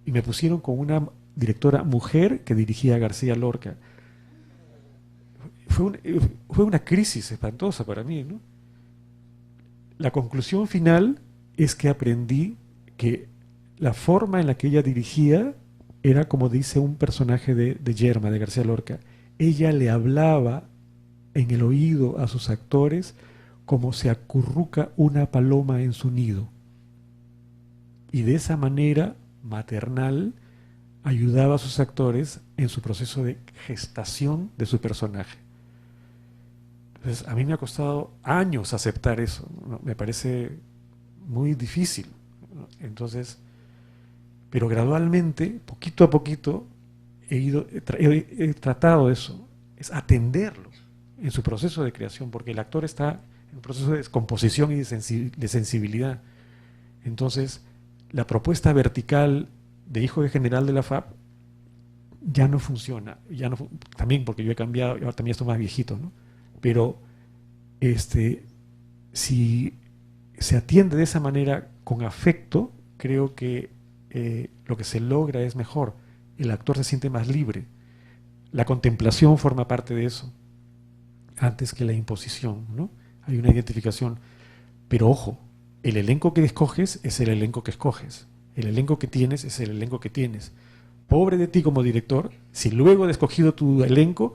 [SPEAKER 2] Y me pusieron con una directora mujer que dirigía a García Lorca. Fue una crisis espantosa para mí, ¿no? La conclusión final es que aprendí que la forma en la que ella dirigía era como dice un personaje de Yerma, de García Lorca. Ella le hablaba en el oído a sus actores como se acurruca una paloma en su nido. Y de esa manera maternal ayudaba a sus actores en su proceso de gestación de su personaje. Entonces, a mí me ha costado años aceptar eso, ¿no? Me parece muy difícil, ¿no? Entonces, pero gradualmente, poquito a poquito, he tratado eso, es atenderlo en su proceso de creación, porque el actor está en un proceso de descomposición y de sensibilidad. Entonces, la propuesta vertical de hijo de general de la FAP ya no funciona, también porque yo he cambiado, ahora también estoy más viejito, ¿no? Pero si se atiende de esa manera con afecto, creo que lo que se logra es mejor. El actor se siente más libre. La contemplación forma parte de eso, antes que la imposición, ¿no? Hay una identificación. Pero ojo, el elenco que escoges es el elenco que escoges. El elenco que tienes es el elenco que tienes. Pobre de ti como director, si luego de escogido tu elenco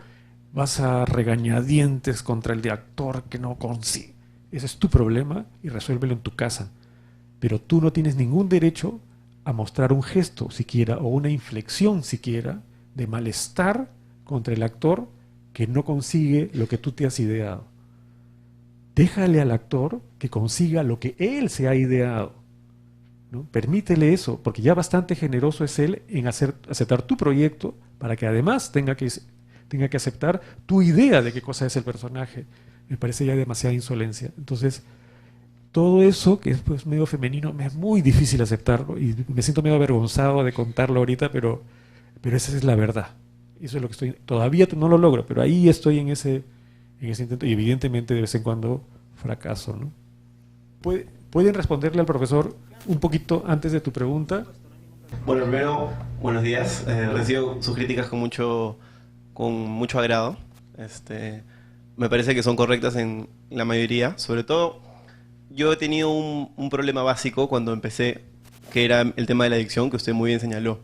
[SPEAKER 2] vas a regañadientes contra el actor que no consigue. Ese es tu problema y resuélvelo en tu casa. Pero tú no tienes ningún derecho a mostrar un gesto siquiera o una inflexión siquiera de malestar contra el actor que no consigue lo que tú te has ideado. Déjale al actor que consiga lo que él se ha ideado, ¿no? Permítele eso, porque ya bastante generoso es él en aceptar tu proyecto para que además tenga que aceptar tu idea de qué cosa es el personaje. Me parece ya demasiada insolencia. Entonces, todo eso, que es pues medio femenino, me es muy difícil aceptarlo y me siento medio avergonzado de contarlo ahorita, pero esa es la verdad. Eso es lo que estoy... Todavía no lo logro, pero ahí estoy en ese intento y evidentemente de vez en cuando fracaso, ¿no? ¿Pueden responderle al profesor un poquito antes de tu pregunta?
[SPEAKER 3] Bueno, primero, buenos días. Recibo sus críticas con mucho agrado. Me parece que son correctas en la mayoría. Sobre todo, yo he tenido un problema básico cuando empecé, que era el tema de la adicción, que usted muy bien señaló.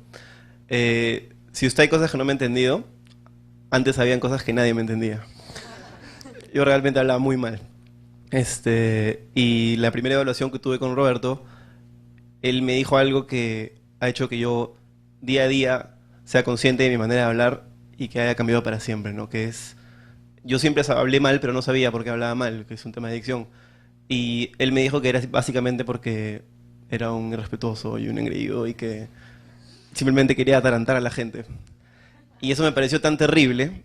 [SPEAKER 3] Si usted hay cosas que no me he entendido, antes habían cosas que nadie me entendía. Yo realmente hablaba muy mal. Y la primera evaluación que tuve con Roberto, él me dijo algo que ha hecho que yo día a día sea consciente de mi manera de hablar y que haya cambiado para siempre, ¿no? Que es, yo siempre hablé mal, pero no sabía por qué hablaba mal, que es un tema de adicción. Y él me dijo que era básicamente porque era un irrespetuoso y un engreído y que simplemente quería atarantar a la gente. Y eso me pareció tan terrible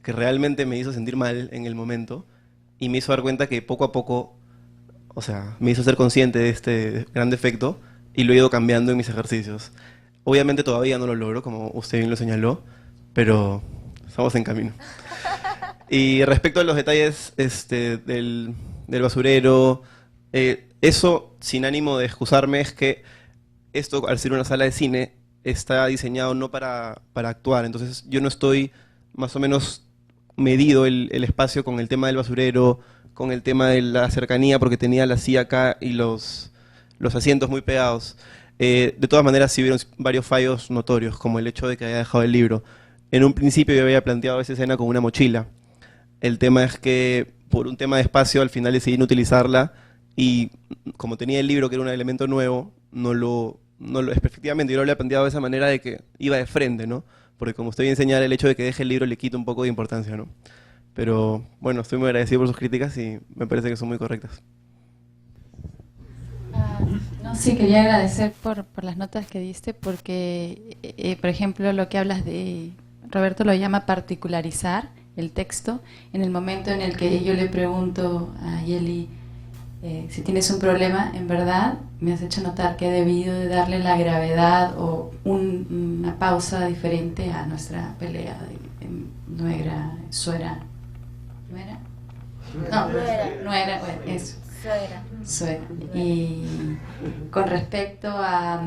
[SPEAKER 3] que realmente me hizo sentir mal en el momento y me hizo dar cuenta que poco a poco, o sea, me hizo ser consciente de este gran defecto y lo he ido cambiando en mis ejercicios. Obviamente todavía no lo logro, como usted bien lo señaló, pero estamos en camino. Y respecto a los detalles del basurero, eso, sin ánimo de excusarme, es que esto, al ser una sala de cine, está diseñado no para actuar. Entonces yo no estoy más o menos medido el espacio con el tema del basurero, con el tema de la cercanía, porque tenía la silla acá y los asientos muy pegados. De todas maneras, sí hubieron varios fallos notorios, como el hecho de que haya dejado el libro. En un principio yo había planteado esa escena con una mochila. El tema es que, por un tema de espacio, al final decidí no utilizarla, y como tenía el libro, que era un elemento nuevo, efectivamente, yo lo había planteado de esa manera de que iba de frente, ¿no? Porque como usted bien señala, el hecho de que deje el libro le quita un poco de importancia, ¿no? Pero bueno, estoy muy agradecido por sus críticas y me parece que son muy correctas.
[SPEAKER 10] No, sí, quería agradecer por las notas que diste, porque, por ejemplo, lo que hablas de, Roberto lo llama particularizar el texto. En el momento en el que yo le pregunto a Yeli si tienes un problema, en verdad me has hecho notar que he debido de darle la gravedad o una pausa diferente a nuestra pelea de nuera, suera. ¿Nuera? No, nuera, bueno, eso. Suera. Y con respecto a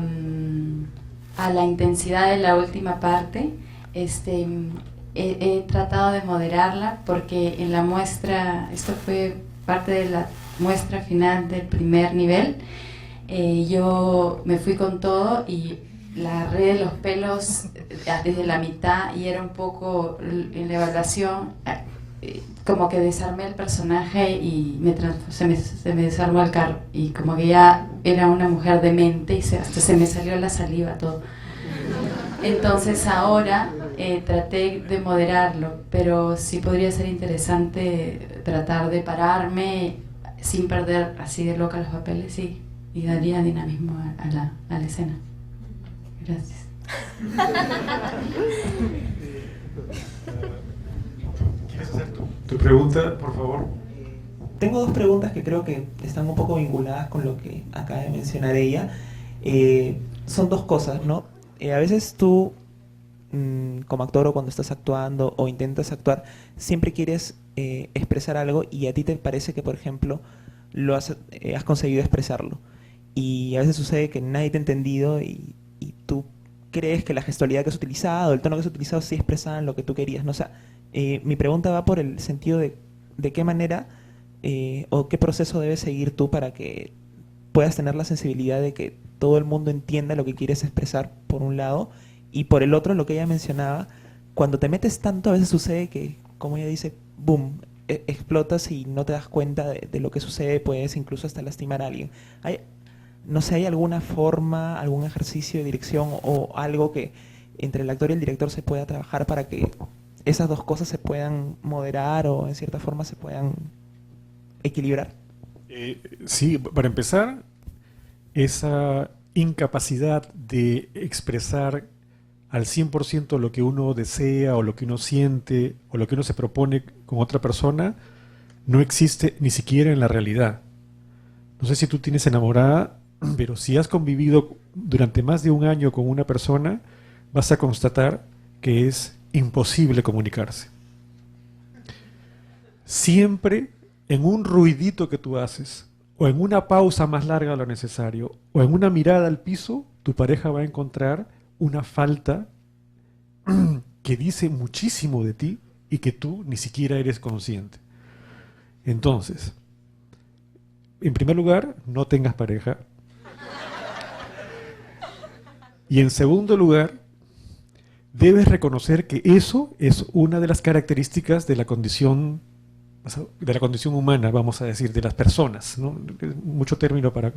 [SPEAKER 10] la intensidad de la última parte, he tratado de moderarla, porque en la muestra, esto fue parte de la muestra final del primer nivel, yo me fui con todo y la agarré de los pelos desde la mitad, y era un poco en la evaluación como que desarmé el personaje y se me desarmó el carro, y como que ya era una mujer demente y hasta se me salió la saliva todo. Entonces ahora traté de moderarlo, pero sí podría ser interesante tratar de pararme sin perder así de loca los papeles, y daría dinamismo a la escena. Gracias.
[SPEAKER 2] ¿Quieres hacer tu pregunta, por favor?
[SPEAKER 11] Tengo dos preguntas que creo que están un poco vinculadas con lo que acaba de mencionar ella. Son dos cosas, ¿no? A veces tú, como actor, o cuando estás actuando o intentas actuar, siempre quieres expresar algo, y a ti te parece que, por ejemplo, has conseguido expresarlo. Y a veces sucede que nadie te ha entendido, y tú crees que la gestualidad que has utilizado, el tono que has utilizado, sí expresaban lo que tú querías, ¿no? O sea, mi pregunta va por el sentido de qué manera o qué proceso debes seguir tú para que puedas tener la sensibilidad de que todo el mundo entienda lo que quieres expresar, por un lado, y por el otro, lo que ella mencionaba, cuando te metes tanto, a veces sucede que, como ella dice, boom, explotas y no te das cuenta de lo que sucede, puedes incluso hasta lastimar a alguien. No sé, ¿hay alguna forma, algún ejercicio de dirección o algo que entre el actor y el director se pueda trabajar para que esas dos cosas se puedan moderar o en cierta forma se puedan equilibrar?
[SPEAKER 2] Sí, para empezar, esa incapacidad de expresar al 100% lo que uno desea o lo que uno siente o lo que uno se propone con otra persona no existe ni siquiera en la realidad. No sé si tú tienes enamorada, pero si has convivido durante más de un año con una persona, vas a constatar que es imposible comunicarse. Siempre en un ruidito que tú haces, o en una pausa más larga de lo necesario, o en una mirada al piso, tu pareja va a encontrar una falta que dice muchísimo de ti y que tú ni siquiera eres consciente. Entonces, en primer lugar, no tengas pareja. Y en segundo lugar, debes reconocer que eso es una de las características de la condición humana, vamos a decir, de las personas, ¿no? Mucho término para...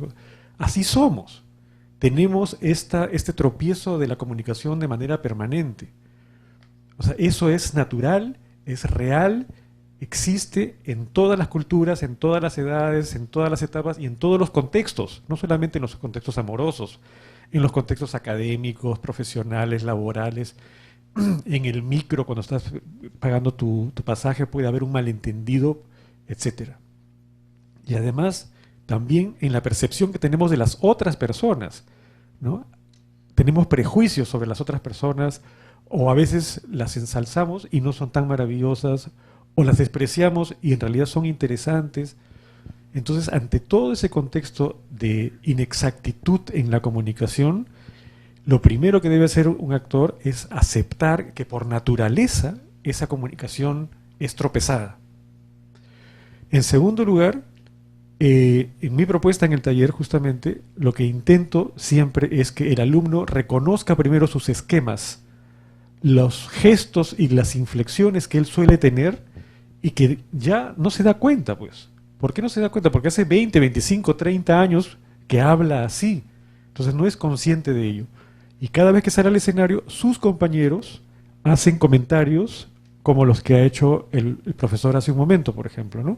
[SPEAKER 2] Así somos. Tenemos este tropiezo de la comunicación de manera permanente. O sea, eso es natural, es real, existe en todas las culturas, en todas las edades, en todas las etapas y en todos los contextos, no solamente en los contextos amorosos, en los contextos académicos, profesionales, laborales. En el micro, cuando estás pagando tu pasaje, puede haber un malentendido, etc. Y además, también en la percepción que tenemos de las otras personas, ¿no? tenemos prejuicios sobre las otras personas, o a veces las ensalzamos y no son tan maravillosas, o las despreciamos y en realidad son interesantes. Entonces, ante todo ese contexto de inexactitud en la comunicación, lo primero que debe hacer un actor es aceptar que por naturaleza esa comunicación es tropezada. En segundo lugar, en mi propuesta en el taller, justamente, lo que intento siempre es que el alumno reconozca primero sus esquemas, los gestos y las inflexiones que él suele tener y que ya no se da cuenta, pues. ¿Por qué no se da cuenta? Porque hace 20, 25, 30 años que habla así. Entonces no es consciente de ello. Y cada vez que sale al escenario, sus compañeros hacen comentarios como los que ha hecho el profesor hace un momento, por ejemplo, ¿no?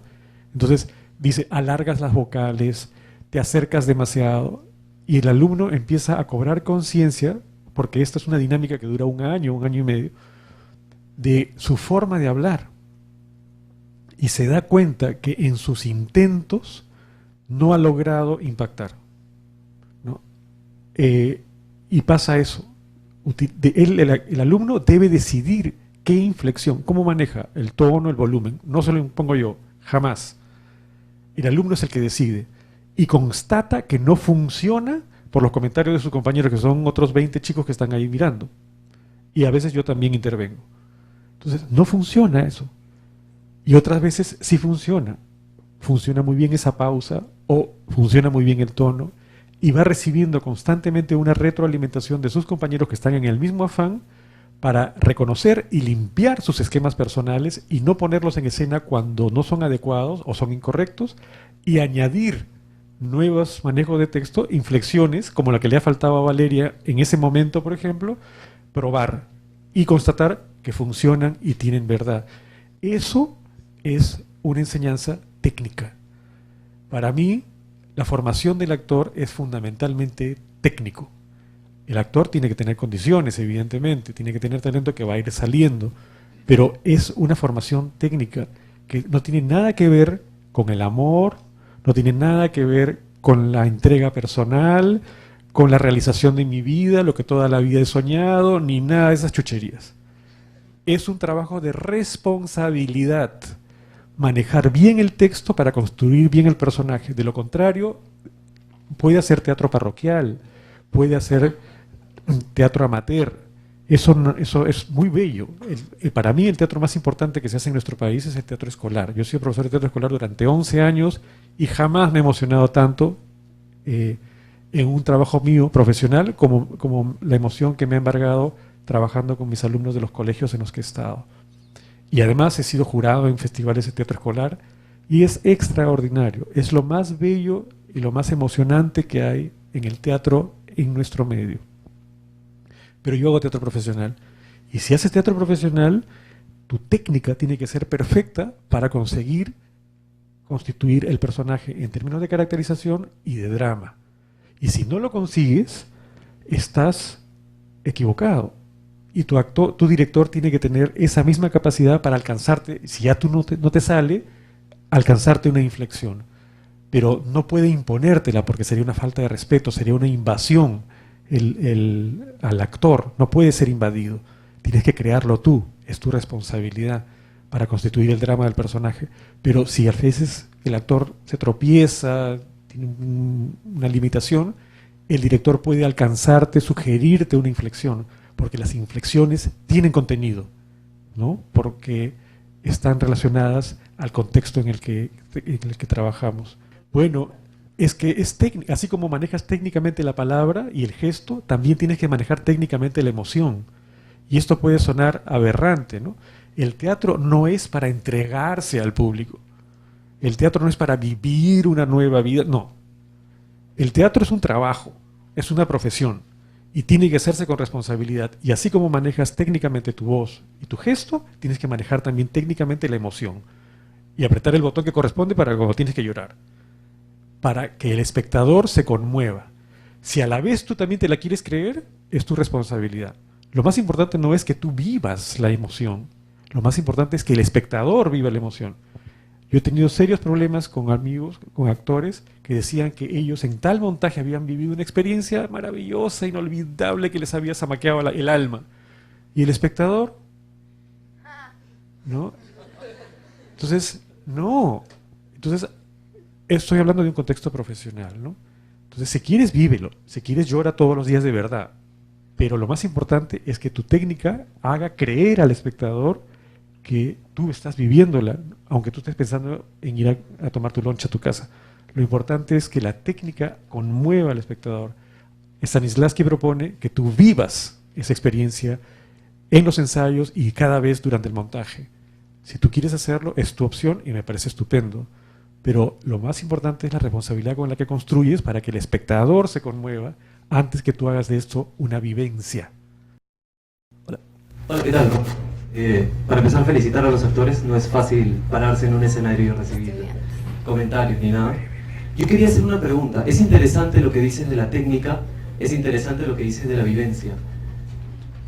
[SPEAKER 2] Entonces dice, alargas las vocales, te acercas demasiado, y el alumno empieza a cobrar conciencia, porque esta es una dinámica que dura un año y medio, de su forma de hablar. Y se da cuenta que en sus intentos no ha logrado impactar, ¿no? Y pasa eso. El alumno debe decidir qué inflexión, cómo maneja el tono, el volumen. No se lo impongo yo, jamás. El alumno es el que decide y constata que no funciona por los comentarios de sus compañeros, que son otros 20 chicos que están ahí mirando. Y a veces yo también intervengo. Entonces, no funciona eso. Y otras veces sí funciona. Funciona muy bien esa pausa o funciona muy bien el tono y va recibiendo constantemente una retroalimentación de sus compañeros que están en el mismo afán para reconocer y limpiar sus esquemas personales y no ponerlos en escena cuando no son adecuados o son incorrectos, y añadir nuevos manejos de texto, inflexiones, como la que le ha faltado a Valeria en ese momento, por ejemplo, probar y constatar que funcionan y tienen verdad. Eso es una enseñanza técnica. Para mí, la formación del actor es fundamentalmente técnico. El actor tiene que tener condiciones, evidentemente, tiene que tener talento que va a ir saliendo, pero es una formación técnica que no tiene nada que ver con el amor, no tiene nada que ver con la entrega personal, con la realización de mi vida, lo que toda la vida he soñado, ni nada de esas chucherías. Es un trabajo de responsabilidad, manejar bien el texto para construir bien el personaje. De lo contrario, puede hacer teatro parroquial, puede hacer teatro amateur. Eso es muy bello. Para mí el teatro más importante que se hace en nuestro país es el teatro escolar. Yo he sido profesor de teatro escolar durante 11 años y jamás me he emocionado tanto en un trabajo mío profesional como la emoción que me ha embargado trabajando con mis alumnos de los colegios en los que he estado. Y además he sido jurado en festivales de teatro escolar y es extraordinario. Es lo más bello y lo más emocionante que hay en el teatro en nuestro medio. Pero yo hago teatro profesional. Y si haces teatro profesional, tu técnica tiene que ser perfecta para conseguir constituir el personaje en términos de caracterización y de drama. Y si no lo consigues, estás equivocado. Y tu director tiene que tener esa misma capacidad para alcanzarte, si ya tú no te sale, alcanzarte una inflexión. Pero no puede imponértela porque sería una falta de respeto, sería una invasión al actor. No puede ser invadido. Tienes que crearlo tú, es tu responsabilidad para constituir el drama del personaje. Pero si a veces el actor se tropieza, tiene una limitación, el director puede alcanzarte, sugerirte una inflexión, porque las inflexiones tienen contenido, ¿no? Porque están relacionadas al contexto en el que trabajamos. Bueno, es que es técnica, así como manejas técnicamente la palabra y el gesto, también tienes que manejar técnicamente la emoción. Y esto puede sonar aberrante, ¿no? El teatro no es para entregarse al público. El teatro no es para vivir una nueva vida, no. El teatro es un trabajo, es una profesión y tiene que hacerse con responsabilidad. Y así como manejas técnicamente tu voz y tu gesto, tienes que manejar también técnicamente la emoción y apretar el botón que corresponde para cuando tienes que llorar, para que el espectador se conmueva. Si a la vez tú también te la quieres creer, es tu responsabilidad. Lo más importante no es que tú vivas la emoción, lo más importante es que el espectador viva la emoción. Yo he tenido serios problemas con amigos, con actores, que decían que ellos en tal montaje habían vivido una experiencia maravillosa, inolvidable, que les había zamaqueado el alma. Y el espectador, ¿no? Entonces, no. Entonces, estoy hablando de un contexto profesional, ¿no? Entonces, si quieres, vívelo. Si quieres, llora todos los días de verdad. Pero lo más importante es que tu técnica haga creer al espectador que tú estás viviéndola, aunque tú estés pensando en ir a tomar tu lunch a tu casa. Lo importante es que la técnica conmueva al espectador. Stanislavski propone que tú vivas esa experiencia en los ensayos y cada vez durante el montaje. Si tú quieres hacerlo, es tu opción y me parece estupendo. Pero lo más importante es la responsabilidad con la que construyes para que el espectador se conmueva antes que tú hagas de esto una vivencia.
[SPEAKER 12] Hola, ¿qué tal? Para empezar, felicitar a los actores. No es fácil pararse en un escenario y recibir comentarios ni nada. Yo quería hacer una pregunta. Es interesante lo que dices de la técnica, es interesante lo que dices de la vivencia.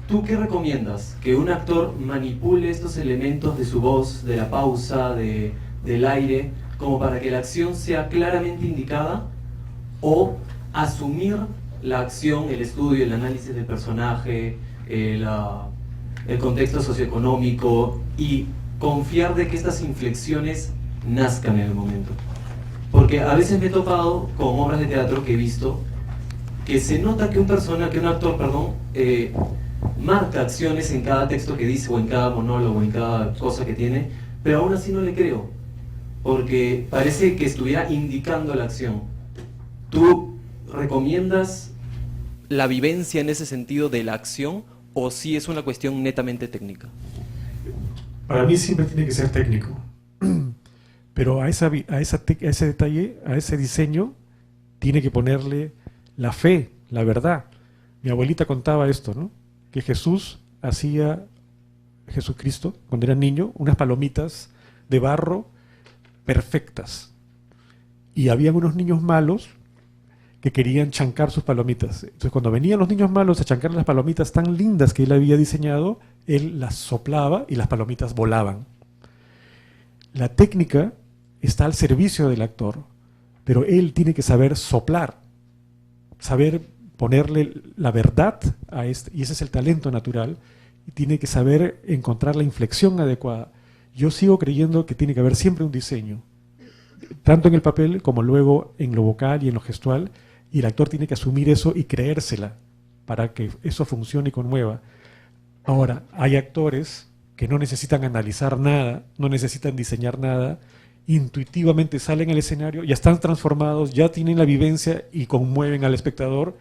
[SPEAKER 12] ¿Tú qué recomiendas? ¿Que un actor manipule estos elementos de su voz, de la pausa, del aire, como para que la acción sea claramente indicada? ¿O asumir la acción, el estudio, el análisis del personaje, el contexto socioeconómico y confiar de que estas inflexiones nazcan en el momento? Porque a veces me he topado con obras de teatro que he visto que se nota que un actor, marca acciones en cada texto que dice, o en cada monólogo, en cada cosa que tiene, pero aún así no le creo, porque parece que estuviera indicando la acción. ¿Tú recomiendas la vivencia en ese sentido de la acción, o si es una cuestión netamente técnica?
[SPEAKER 2] Para mí siempre tiene que ser técnico, pero a ese detalle, a ese diseño, tiene que ponerle la fe, la verdad. Mi abuelita contaba esto, ¿no? Que Jesucristo, cuando era niño, unas palomitas de barro perfectas. Y había unos niños malos que querían chancar sus palomitas. Entonces, cuando venían los niños malos a chancar las palomitas tan lindas que él había diseñado, él las soplaba y las palomitas volaban. La técnica está al servicio del actor, pero él tiene que saber soplar, saber ponerle la verdad a y ese es el talento natural, y tiene que saber encontrar la inflexión adecuada. Yo sigo creyendo que tiene que haber siempre un diseño, tanto en el papel como luego en lo vocal y en lo gestual, y el actor tiene que asumir eso y creérsela para que eso funcione y conmueva. Ahora, hay actores que no necesitan analizar nada, no necesitan diseñar nada, intuitivamente salen al escenario, ya están transformados, ya tienen la vivencia y conmueven al espectador,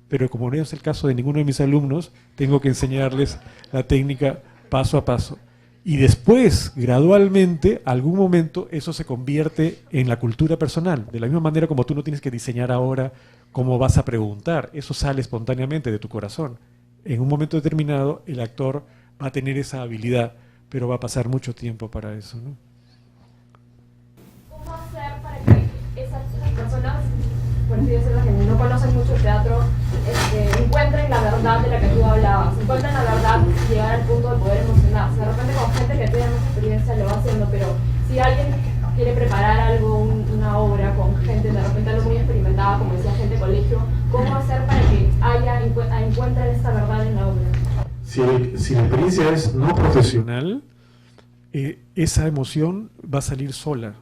[SPEAKER 2] pero como no es el caso de ninguno de mis alumnos, tengo que enseñarles la técnica paso a paso. Y después, gradualmente, algún momento, eso se convierte en la cultura personal. De la misma manera como tú no tienes que diseñar ahora cómo vas a preguntar, eso sale espontáneamente de tu corazón. En un momento determinado, el actor va a tener esa habilidad, pero va a pasar mucho tiempo para eso, ¿no?
[SPEAKER 13] ¿Cómo hacer para que esas personas, por así decirlo, que no conocen mucho el teatro, encuentren la verdad de la que tú hablabas, encuentren la verdad y llegar al punto de poder emocionarse? De repente con gente que tiene mucha experiencia lo va haciendo, pero si alguien quiere preparar algo, una obra con gente de repente algo muy experimentada, como decía, gente de colegio, ¿cómo hacer para que encuentren esta verdad en la obra?
[SPEAKER 2] Si la experiencia es no profesional, esa emoción va a salir sola.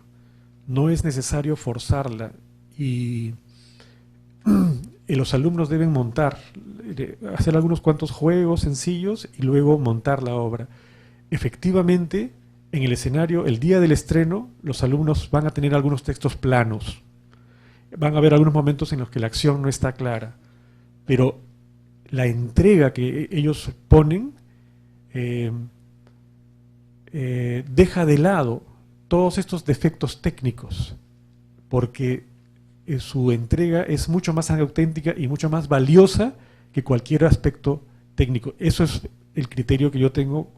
[SPEAKER 2] No es necesario forzarla. Y los alumnos deben montar, hacer algunos cuantos juegos sencillos y luego montar la obra. Efectivamente, en el escenario, el día del estreno, los alumnos van a tener algunos textos planos. Van a haber algunos momentos en los que la acción no está clara. Pero la entrega que ellos ponen deja de lado todos estos defectos técnicos, porque su entrega es mucho más auténtica y mucho más valiosa que cualquier aspecto técnico. Eso es el criterio que yo tengo,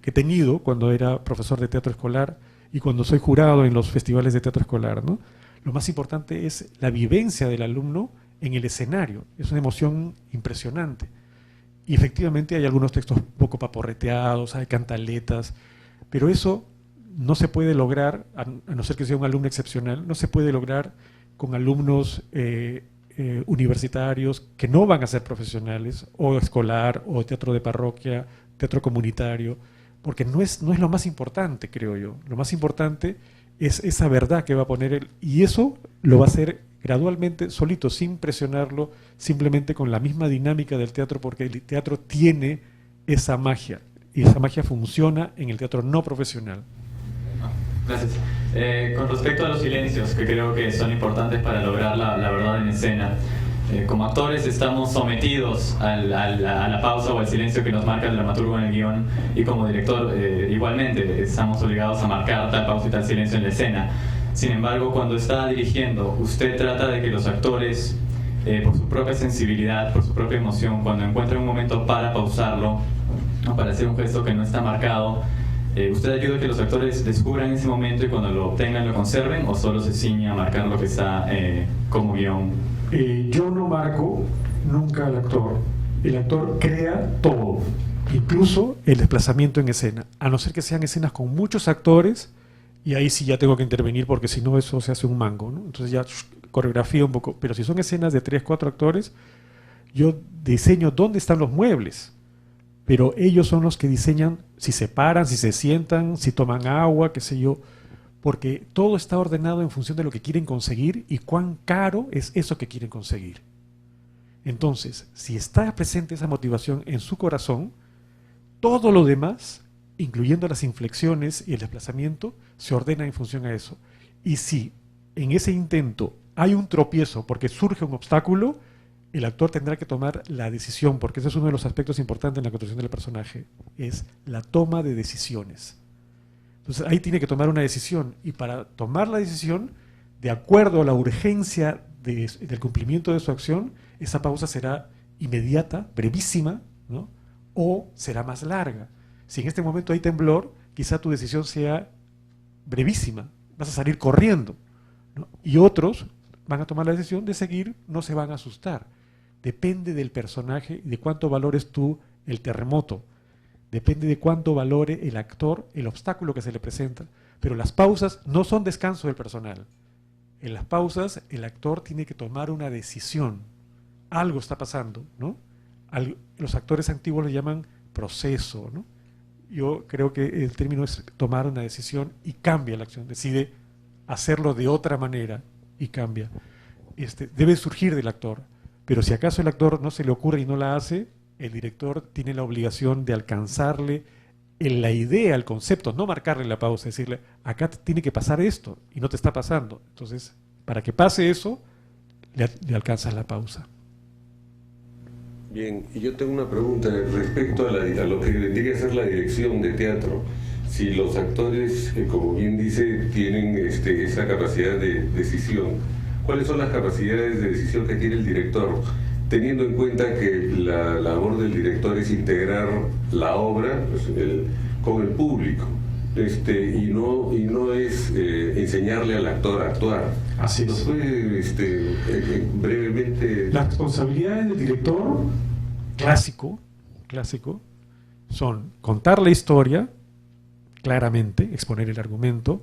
[SPEAKER 2] que he tenido cuando era profesor de teatro escolar y cuando soy jurado en los festivales de teatro escolar, ¿no? Lo más importante es la vivencia del alumno en el escenario. Es una emoción impresionante. Y efectivamente hay algunos textos un poco paporreteados, hay cantaletas, pero eso no se puede lograr, a no ser que sea un alumno excepcional, no se puede lograr con alumnos universitarios que no van a ser profesionales, o escolar, o teatro de parroquia, teatro comunitario, porque no es lo más importante, creo yo. Lo más importante es esa verdad que va a poner él, y eso lo va a hacer gradualmente, solito, sin presionarlo, simplemente con la misma dinámica del teatro, porque el teatro tiene esa magia, y esa magia funciona en el teatro no profesional.
[SPEAKER 14] Gracias. Con respecto a los silencios, que creo que son importantes para lograr la verdad en escena, como actores estamos sometidos a la pausa o al silencio que nos marca el dramaturgo en el guión, y como director igualmente estamos obligados a marcar tal pausa y tal silencio en la escena. Sin embargo, cuando está dirigiendo, usted trata de que los actores, por su propia sensibilidad, por su propia emoción, cuando encuentran un momento para pausarlo, o para hacer un gesto que no está marcado, ¿usted ayuda a que los actores descubran ese momento y cuando lo obtengan lo conserven, o solo se ciñe a marcar lo que está como guión?
[SPEAKER 2] Yo no marco nunca al actor. El actor crea todo, incluso el desplazamiento en escena, a no ser que sean escenas con muchos actores, y ahí sí ya tengo que intervenir porque si no eso se hace un mango, ¿no? Entonces ya coreografía un poco, pero si son escenas de 3, 4 actores, yo diseño dónde están los muebles, pero ellos son los que diseñan si se paran, si se sientan, si toman agua, qué sé yo, porque todo está ordenado en función de lo que quieren conseguir y cuán caro es eso que quieren conseguir. Entonces, si está presente esa motivación en su corazón, todo lo demás, incluyendo las inflexiones y el desplazamiento, se ordena en función a eso. Y si en ese intento hay un tropiezo porque surge un obstáculo, el actor tendrá que tomar la decisión, porque ese es uno de los aspectos importantes en la construcción del personaje, es la toma de decisiones. Entonces ahí tiene que tomar una decisión, y para tomar la decisión, de acuerdo a la urgencia del cumplimiento de su acción, esa pausa será inmediata, brevísima, ¿no? O será más larga. Si en este momento hay temblor, quizá tu decisión sea brevísima, vas a salir corriendo, ¿no? Y otros van a tomar la decisión de seguir, no se van a asustar. Depende del personaje y de cuánto valores tú el terremoto. Depende de cuánto valore el actor el obstáculo que se le presenta. Pero las pausas no son descanso del personal. En las pausas el actor tiene que tomar una decisión. Algo está pasando, ¿no? Los actores antiguos le llaman proceso, ¿no? Yo creo que el término es tomar una decisión y cambia la acción. Decide hacerlo de otra manera y cambia. Debe surgir del actor. Pero si acaso el actor no se le ocurre y no la hace, el director tiene la obligación de alcanzarle en la idea, el concepto, no marcarle la pausa, decirle, acá tiene que pasar esto y no te está pasando. Entonces, para que pase eso, le alcanzas la pausa.
[SPEAKER 15] Bien, y yo tengo una pregunta respecto a lo que tendría que ser la dirección de teatro. Si los actores, como bien dice, tienen esa capacidad de decisión, ¿cuáles son las capacidades de decisión que tiene el director? Teniendo en cuenta que la labor del director es integrar la obra con el público, y no es enseñarle al actor a actuar.
[SPEAKER 2] Así es.
[SPEAKER 15] ¿Nos puede brevemente?
[SPEAKER 2] Las responsabilidades del director clásico son contar la historia claramente, exponer el argumento,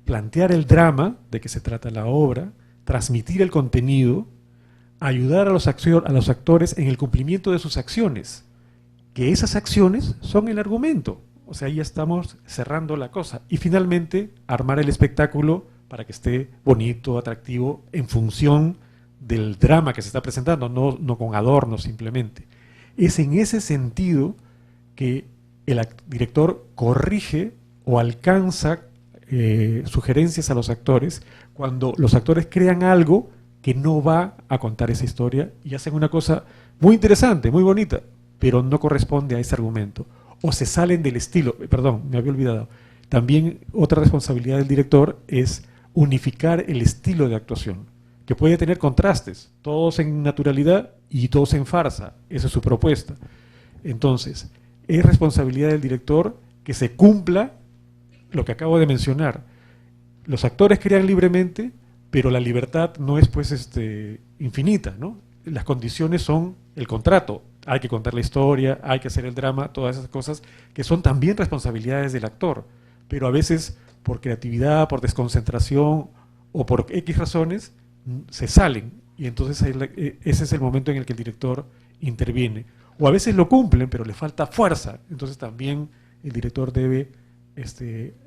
[SPEAKER 2] plantear el drama de que se trata la obra, transmitir el contenido, ayudar a los actores en el cumplimiento de sus acciones, que esas acciones son el argumento. O sea, ahí ya estamos cerrando la cosa. Y finalmente, armar el espectáculo para que esté bonito, atractivo, en función del drama que se está presentando, no con adornos simplemente. Es en ese sentido que el director corrige o alcanza sugerencias a los actores cuando los actores crean algo que no va a contar esa historia y hacen una cosa muy interesante, muy bonita, pero no corresponde a ese argumento. O se salen del estilo. Perdón, me había olvidado. También otra responsabilidad del director es unificar el estilo de actuación, que puede tener contrastes, todos en naturalidad y todos en farsa. Esa es su propuesta. Entonces, es responsabilidad del director que se cumpla lo que acabo de mencionar. Los actores crean libremente, pero la libertad no es infinita, ¿no? Las condiciones son el contrato. Hay que contar la historia, hay que hacer el drama, todas esas cosas que son también responsabilidades del actor. Pero a veces, por creatividad, por desconcentración o por X razones, se salen. Y entonces ese es el momento en el que el director interviene. O a veces lo cumplen, pero le falta fuerza. Entonces también el director debe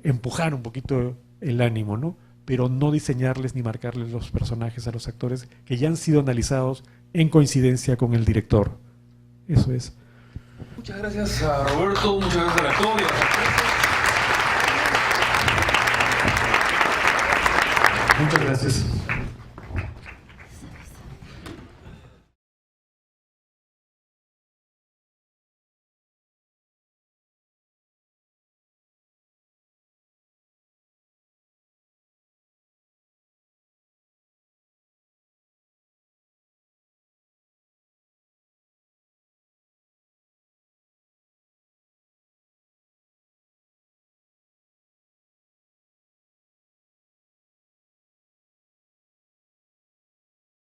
[SPEAKER 2] empujar un poquito el ánimo, ¿no? Pero no diseñarles ni marcarles los personajes a los actores que ya han sido analizados en coincidencia con el director. Eso es.
[SPEAKER 1] Muchas gracias a Roberto, muchas gracias al actor y a las actrices.
[SPEAKER 2] Muchas gracias.